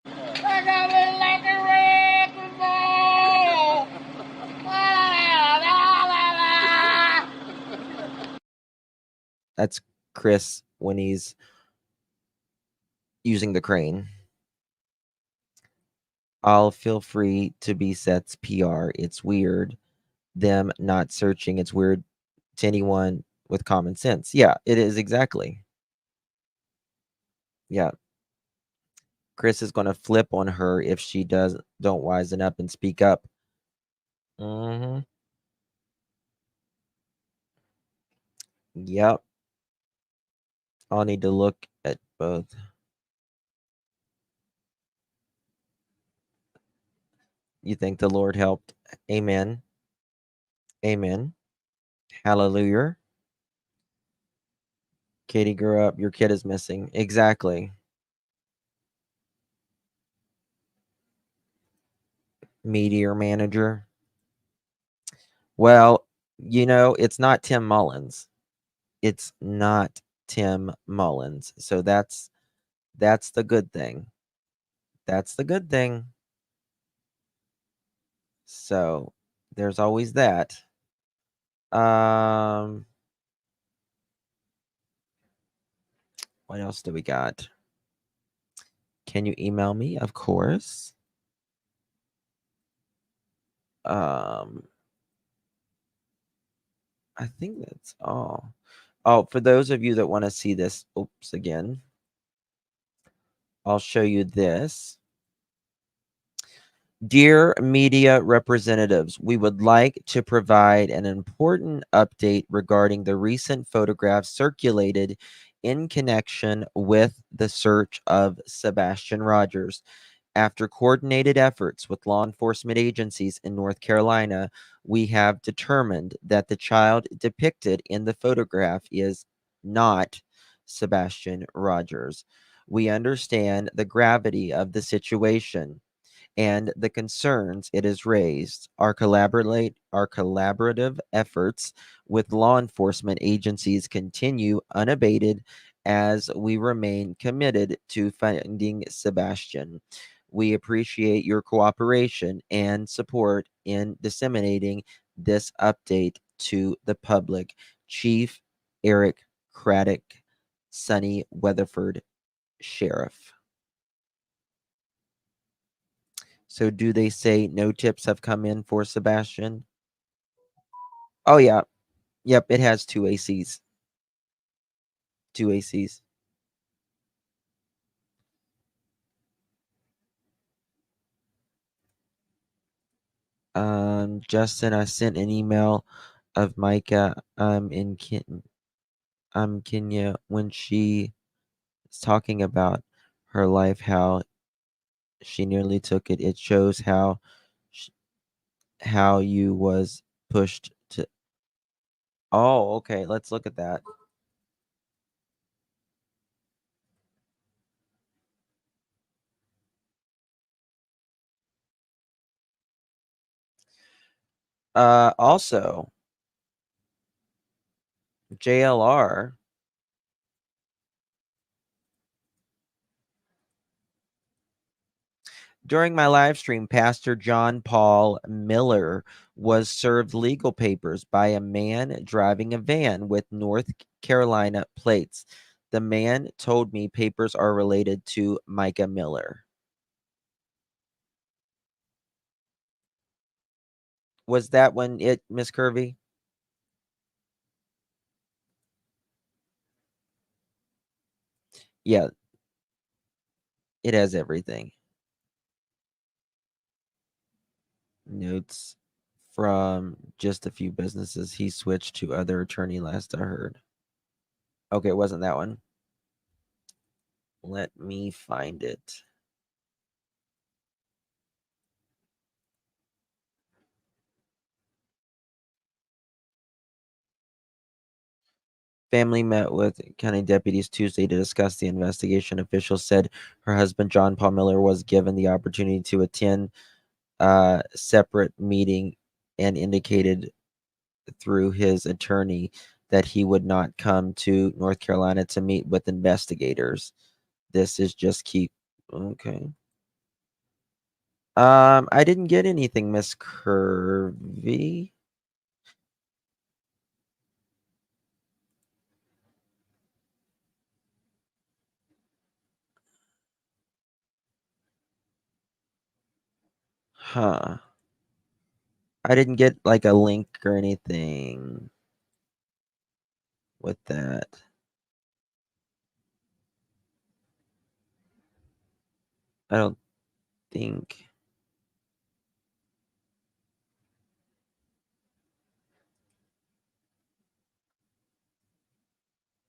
I got it like a wrecking ball. That's Chris when he's using the crane. I'll feel free to be Seth's PR. It's weird them not searching. It's weird to anyone with common sense. Yeah, it is exactly. Yeah. Chris is going to flip on her if she don't wisen up and speak up. Mm-hmm. Yep. I'll need to look at both. You think the Lord helped? Amen. Amen. Hallelujah. Katie grew up. Your kid is missing. Exactly. Meteor manager. Well, it's not Tim Mullins. It's not Tim Mullins. So that's the good thing. That's the good thing. So there's always that. What else do we got? Can you email me? Of course. I think that's all. Oh, for those of you that want to see this, oops, again, I'll show you this. Dear media representatives, we would like to provide an important update regarding the recent photographs circulated in connection with the search of Sebastian Rogers. After coordinated efforts with law enforcement agencies in North Carolina, we have determined that the child depicted in the photograph is not Sebastian Rogers. We understand the gravity of the situation and the concerns it has raised. Our collaborative efforts with law enforcement agencies continue unabated as we remain committed to finding Sebastian. We appreciate your cooperation and support in disseminating this update to the public. Chief Eric Craddock, Sunny Weatherford Sheriff. So do they say no tips have come in for Sebastian? Oh, yeah. Yep, it has 2 ACs. 2 ACs. Justin, I sent an email of Micah in Kenya when she is talking about her life, how she nearly took it. It shows how you was pushed to. Oh, okay. Let's look at that. Also, JLR. During my live stream, Pastor John Paul Miller was served legal papers by a man driving a van with North Carolina plates. The man told me papers are related to Micah Miller. Was that when it, Miss Curvy? Yeah. It has everything. Notes from just a few businesses. He switched to other attorney last I heard. Okay, it wasn't that one. Let me find it. Family met with county deputies Tuesday to discuss the investigation. Officials said her husband, John Paul Miller, was given the opportunity to attend a separate meeting and indicated through his attorney that he would not come to North Carolina to meet with investigators. This is just keep okay. I didn't get anything, Miss Curvy. Huh. I didn't get like a link or anything with that. I don't think.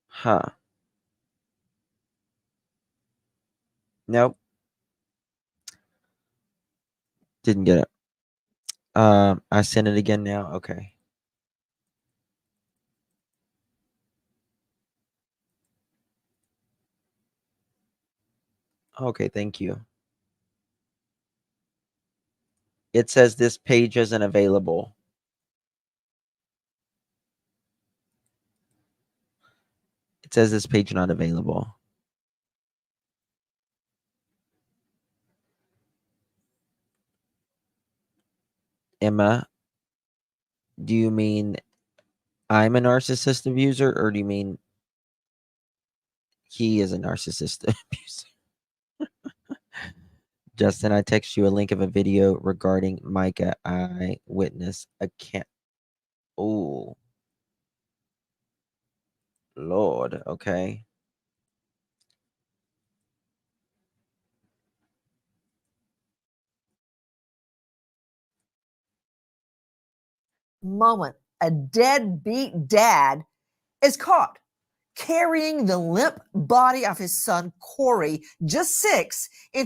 Huh. Nope. Didn't get it. I sent it again now. Okay. Okay, thank you. It says this page isn't available. It says this page not available. Emma, do you mean I'm a narcissist abuser, or do you mean he is a narcissist abuser? Justin, I text you a link of a video regarding Micah eyewitness account. Oh, Lord. Okay. Moment, a deadbeat dad is caught carrying the limp body of his son Corey, just 6, in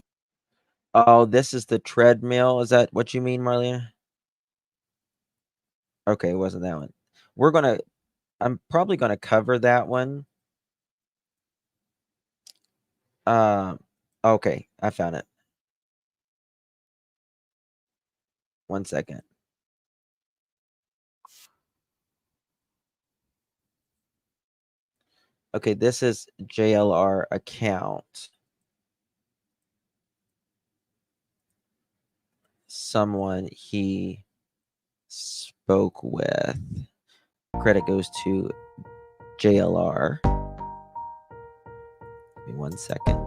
Oh, this is the treadmill. Is that what you mean, Marlena? Okay, it wasn't that one. I'm probably gonna cover that one. Okay, I found it. 1 second. Okay, this is JLR account. Someone he spoke with. Credit goes to JLR. Give me 1 second.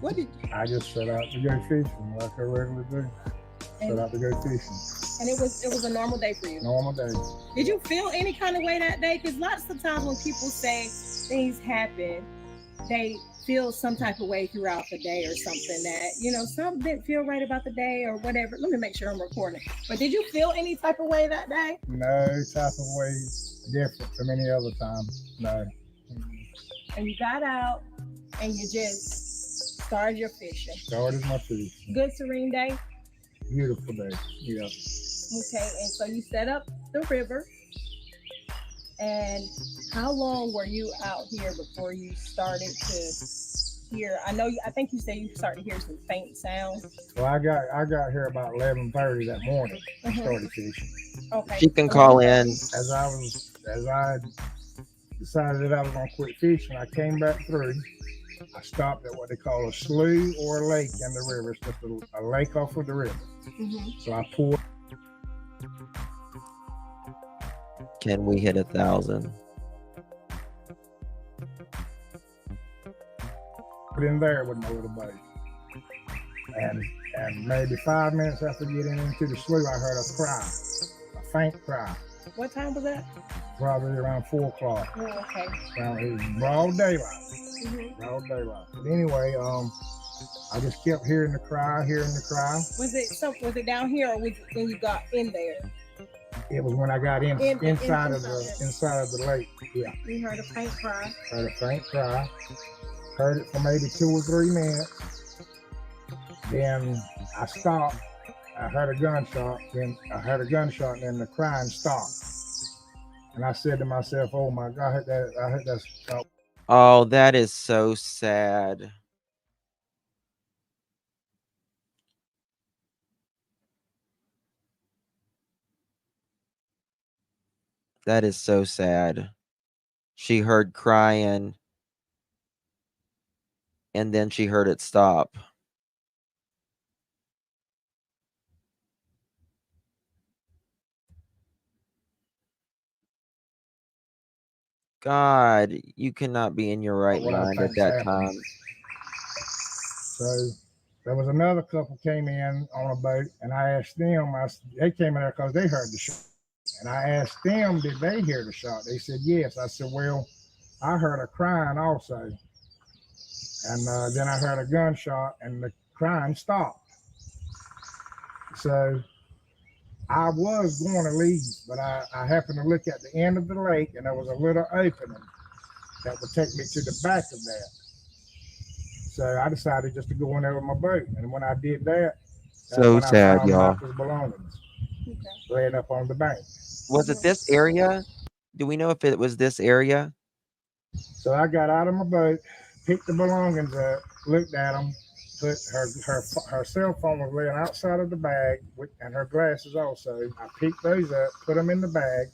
What did I just set out to go fishing like I regularly do. Set out to go fishing. and it was a normal day for you? Normal day. Did you feel any kind of way that day? Because lots of times when people say things happen, they feel some type of way throughout the day or something that, some didn't feel right about the day or whatever. Let me make sure I'm recording. But did you feel any type of way that day? No type of way different from any other time. No. And you got out and you just started your fishing. Started my fishing. Good serene day? Beautiful day. Yeah. Okay, and so you set up the river. And how long were you out here before you started to hear? I think you said you started to hear some faint sounds. Well, I got here about 11:30 that morning. I started fishing. Okay. She can call in. As I decided that I was gonna quit fishing, I came back through. I stopped at what they call a slough or a lake in the river. It's just a lake off of the river. Mm-hmm. So I poured. Can we hit 1,000? Put in there with my little boat. And maybe 5 minutes after getting into the slough, I heard a cry, a faint cry. What time was that? Probably around 4 o'clock. Oh, okay. It was broad daylight. Mm-hmm. Broad daylight. But anyway, I just kept hearing the cry. Was it down here or when you got in there? It was when I got inside of the lake. Yeah. You heard a faint cry. Heard a faint cry. Heard it for maybe 2 or 3 minutes. Then I stopped. I heard a gunshot. Then and then the crying stopped. And I said to myself, "Oh my God, I heard that stop." Oh, that is so sad. That is so sad. She heard crying, and then she heard it stop. God, you cannot be in your right mind at that time. So there was another couple came in on a boat, and I asked them. They came in there because they heard the shot, and I asked them, did they hear the shot? They said yes. I said, well, I heard a crying also, and then I heard a gunshot, and the crying stopped. So I was going to leave, but I happened to look at the end of the lake, and there was a little opening that would take me to the back of that. So I decided just to go in there with my boat, and when I did that, so sad, y'all. Michael's belongings laying up on the bank. Was it this area? Do we know if it was this area? So I got out of my boat, picked the belongings up, looked at them, put her cell phone was laying outside of the bag and her glasses also. I picked those up, put them in the bag.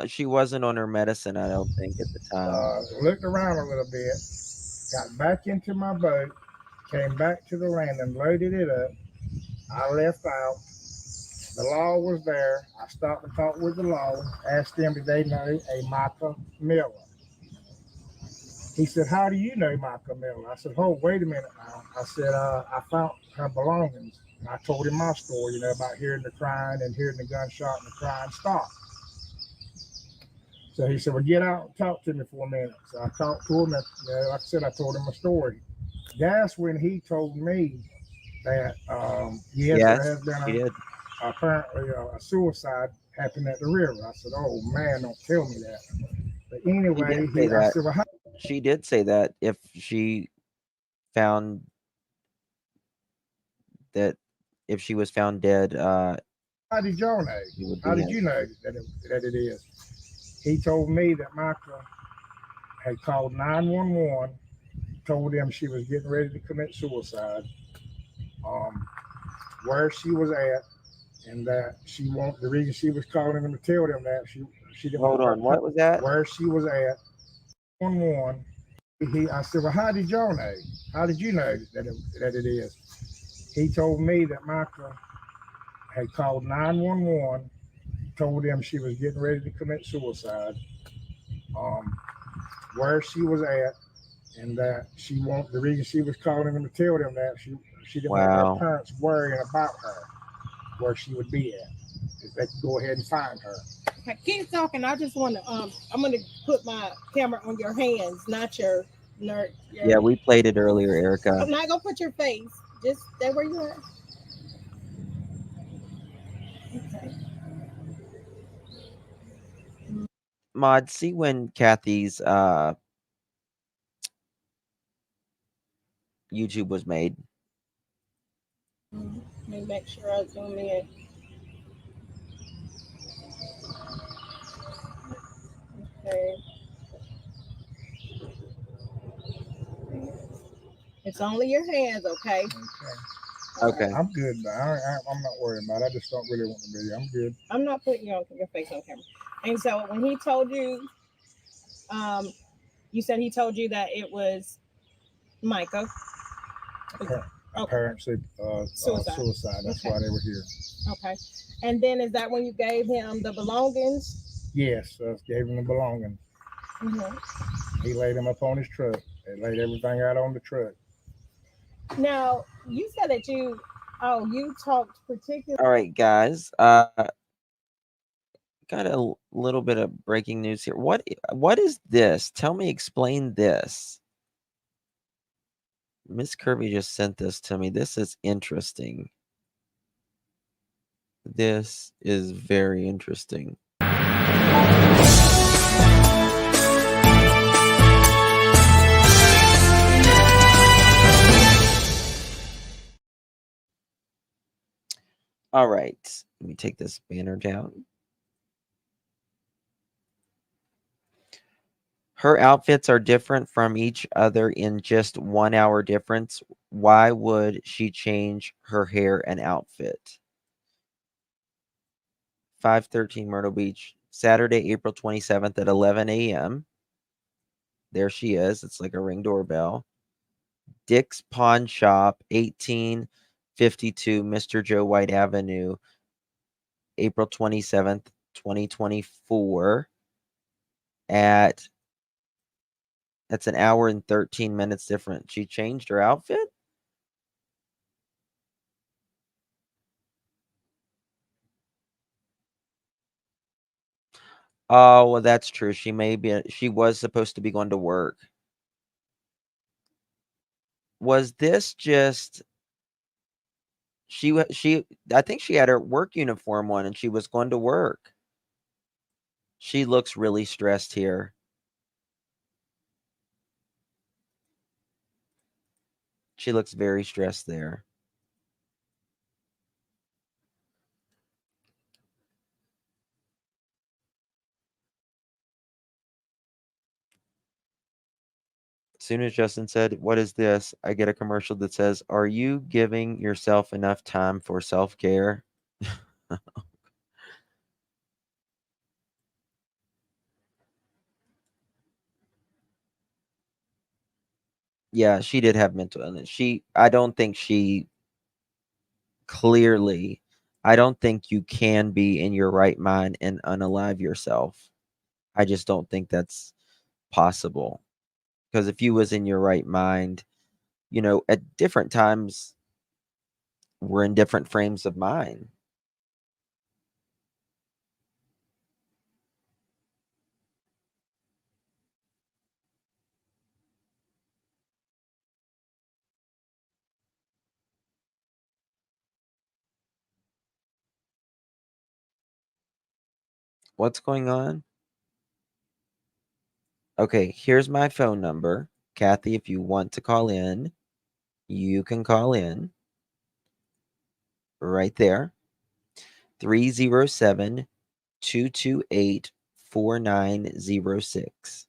She wasn't on her medicine, I don't think, at the time. Looked around a little bit, got back into my boat, came back to the landing, loaded it up. I left out. The law was there. I stopped and talked with the law, asked them, did they know a Micah Miller? He said, how do you know Micah Miller? I said, oh, wait a minute now. I said, I found her belongings. And I told him my story, about hearing the crying and hearing the gunshot and the crying stopped. So he said, well, get out and talk to me for a minute. So I talked to him, and like I said, I told him my story. That's when he told me that, yes, there has been apparently a suicide happened at the river. I said, oh, man, don't tell me that. But anyway, I said, well, how? She did say that if she found that if she was found dead, how did y'all know? How did you know that it is? He told me that Michael had called 911, told them she was getting ready to commit suicide, where she was at, and that the reason she was calling them to tell them that she didn't hold on, what was that? Where she was at, 911. I said, well, how did y'all know? How did you know that it is? He told me that Michael had called 911, told them she was getting ready to commit suicide, where she was at, and that the reason she was calling them to tell them that she didn't want her parents worrying about her, where she would be at, if they could go ahead and find her. Okay, keep talking. I just want to I'm going to put my camera on your hands, not your nerd. Yeah, we played it earlier, Erica. I'm not going to put your face. Just stay where you are. Okay. Mod, see when Kathy's YouTube was made. Let me make sure I zoom in. Okay. It's only your hands, okay? Okay. I'm good. I'm not worried about it. I just don't really want to be. I'm good. I'm not putting your face on camera. And so when he told you, you said he told you that it was Micah. Apparently, suicide. That's why they were here. Okay. And then is that when you gave him the belongings? Yes, gave him the belongings. Mm-hmm. He laid them up on his truck. They laid everything out on the truck. Now, you said that you talked particularly. All right, guys. Got a little bit of breaking news here. What is this? Tell me, explain this. Miss Kirby just sent this to me. This is interesting. This is very interesting. All right, let me take this banner down. Her outfits are different from each other in just 1 hour difference. Why would she change her hair and outfit? 513 Myrtle Beach, Saturday, April 27th at 11 a.m. There she is. It's like a Ring doorbell. Dick's Pawn Shop, 1852 Mr. Joe White Avenue, April 27th, 2024 that's an hour and 13 minutes different. She changed her outfit? Oh, well, that's true. She was supposed to be going to work. Was this just I think she had her work uniform on and she was going to work. She looks really stressed here. She looks very stressed there. As soon as Justin said, "What is this?" I get a commercial that says, "Are you giving yourself enough time for self-care?" Yeah, she did have mental illness. I don't think she clearly, I don't think you can be in your right mind and unalive yourself. I just don't think that's possible. Because if you was in your right mind, at different times, we're in different frames of mind. What's going on? Okay, here's my phone number. Kathy, if you want to call in, you can call in right there. 307-228-4906.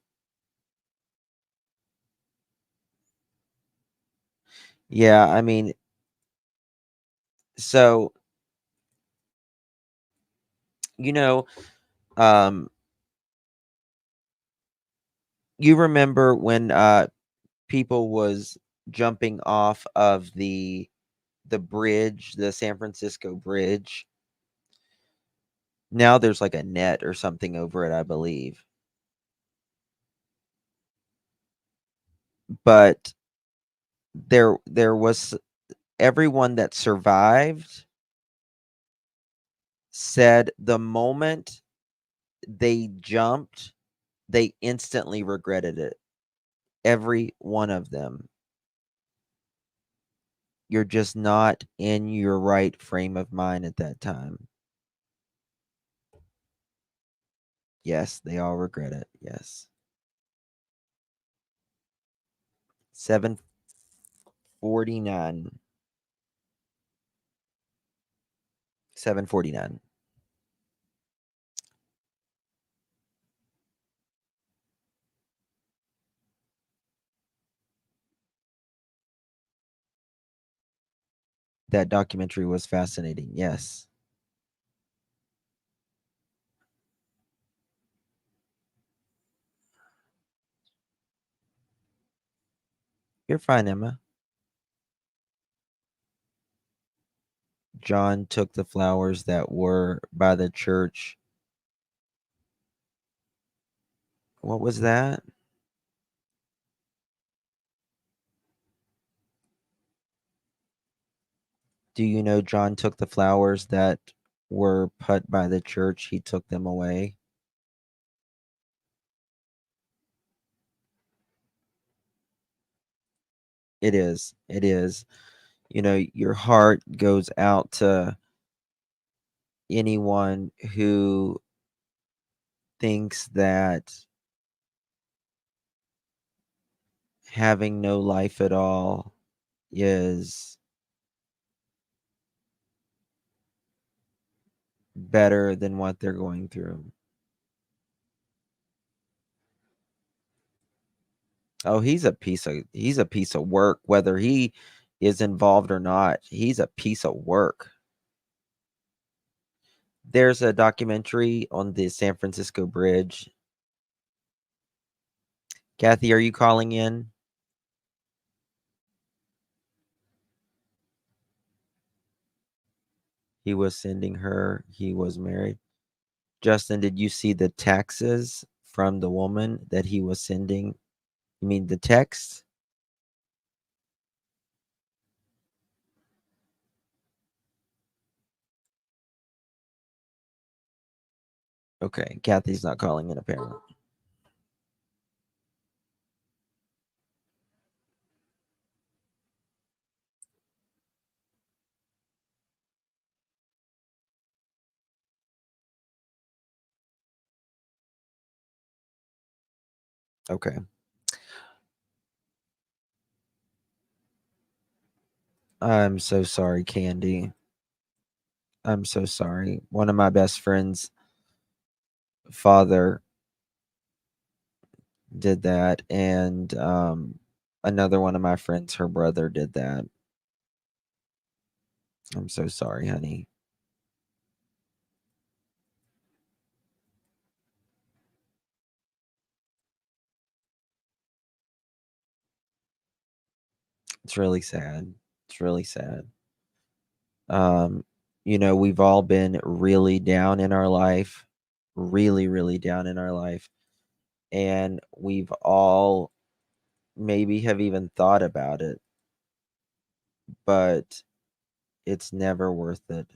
Yeah, I mean, so, you know, um, you remember when people was jumping off of the bridge, the San Francisco bridge? Now there's like a net or something over it, I believe. But there was everyone that survived said the moment they jumped, they instantly regretted it. Every one of them. You're just not in your right frame of mind at that time. Yes, they all regret it. Yes. 7:49. 7:49. That documentary was fascinating. Yes. You're fine, Emma. John took the flowers that were by the church. What was that? Do you know John took the flowers that were put by the church? He took them away. It is. It is. Your heart goes out to anyone who thinks that having no life at all is better than what they're going through. Oh, he's a piece of work, whether he is involved or not. He's a piece of work. There's a documentary on the San Francisco Bridge. Kathy, are you calling in? He was sending her. He was married. Justin, did you see the texts from the woman that he was sending? You mean the text? Okay, Kathy's not calling in apparently. Okay. I'm so sorry, Candy. I'm so sorry. One of my best friends' father did that, and another one of my friends, her brother, did that. I'm so sorry, honey. It's really sad. It's really sad. We've all been really down in our life, really, really down in our life. And we've all maybe have even thought about it, but it's never worth it.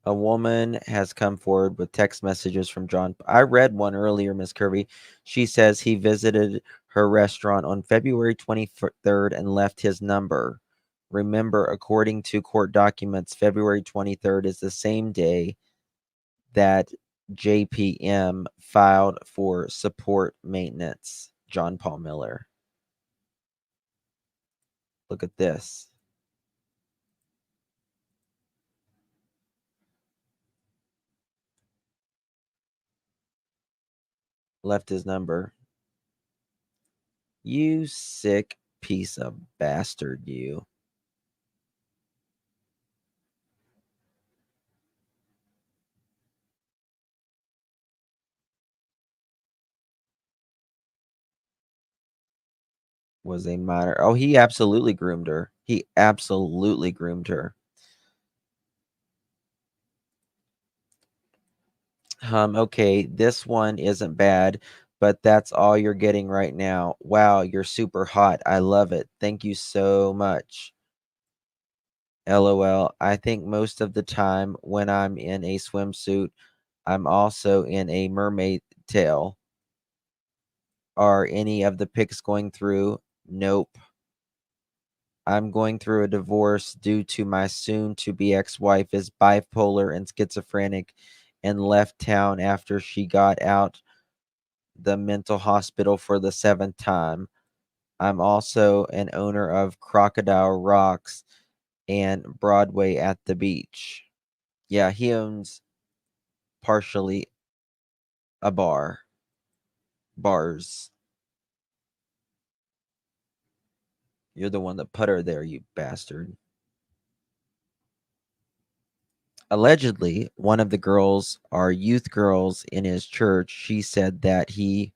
A woman has come forward with text messages from John. I read one earlier, Miss Kirby. She says he visited her restaurant on February 23rd and left his number. Remember, according to court documents, February 23rd is the same day that JPM filed for support maintenance. John Paul Miller. Look at this. Left his number. You sick piece of bastard, you. Was a minor. Oh, he absolutely groomed her. He absolutely groomed her. Okay, this one isn't bad, but that's all you're getting right now. Wow, you're super hot. I love it. Thank you so much. LOL. I think most of the time when I'm in a swimsuit, I'm also in a mermaid tail. Are any of the pics going through? Nope. I'm going through a divorce due to my soon-to-be ex-wife is bipolar and schizophrenic and left town after she got out the mental hospital for the 7th time. I'm also an owner of Crocodile Rocks and Broadway at the Beach. Yeah, he owns partially a bar. Bars. You're the one that put her there, you bastard. Allegedly, one of the girls, our youth girls in his church, she said that he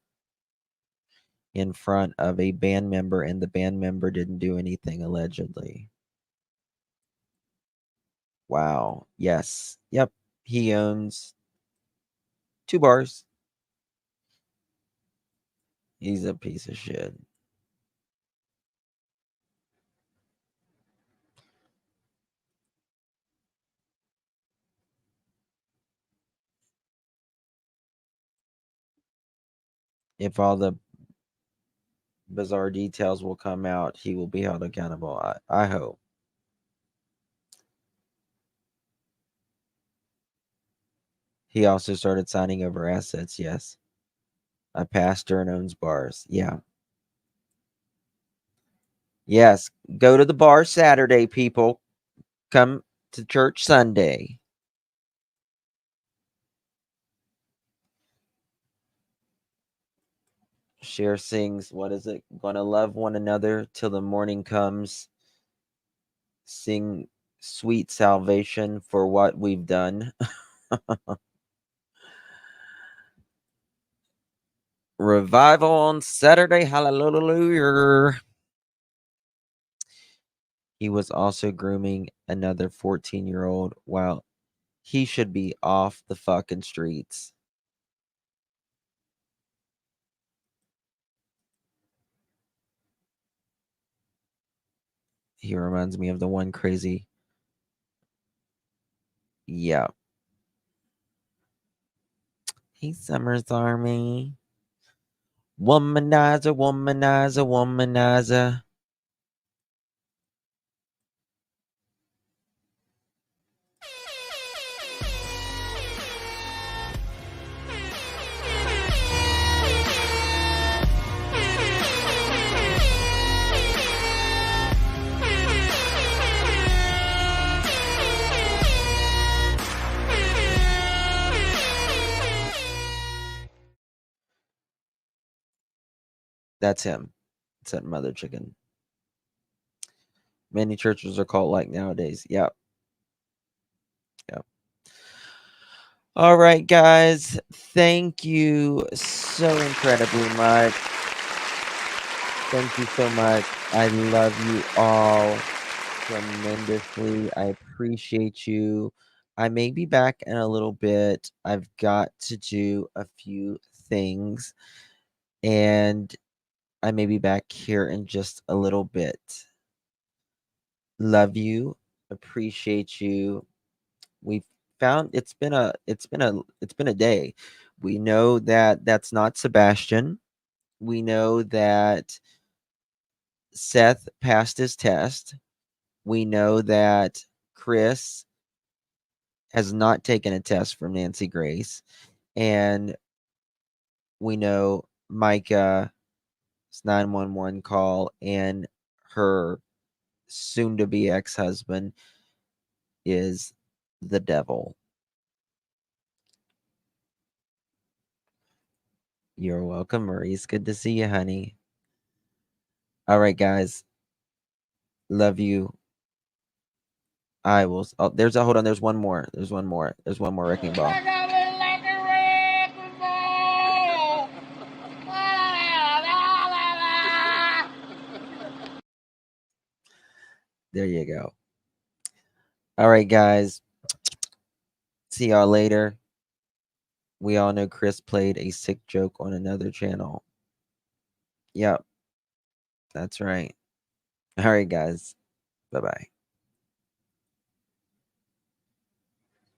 in front of a band member and the band member didn't do anything, allegedly. Wow. Yes. Yep. He owns 2 bars. He's a piece of shit. If all the bizarre details will come out, he will be held accountable. I hope. He also started signing over assets. Yes. A pastor and owns bars. Yeah. Yes. Go to the bar Saturday, people. Come to church Sunday. Cher sings, what is it? Gonna love one another till the morning comes. Sing sweet salvation for what we've done. Revival on Saturday. Hallelujah. He was also grooming another 14-year-old while he should be off the fucking streets. He reminds me of the one crazy. Yeah. He's Summer's Army. Womanizer, womanizer, womanizer. That's him. It's that mother chicken. Many churches are called like nowadays. Yep. Yep. All right, guys. Thank you so incredibly much. Thank you so much. I love you all tremendously. I appreciate you. I may be back in a little bit. I've got to do a few things, and I may be back here in just a little bit. Love you. Appreciate you. We've found it's been a day. We know that that's not Sebastian. We know that Seth passed his test. We know that Chris has not taken a test from Nancy Grace. And we know Micah's 911 call and her soon to be ex husband is the devil. You're welcome, Maurice. Good to see you, honey. All right, guys. Love you. I will. Oh, hold on. There's one more. There's one more wrecking ball. There you go. All right, guys. See y'all later. We all know Chris played a sick joke on another channel. Yep. That's right. All right, guys. Bye-bye.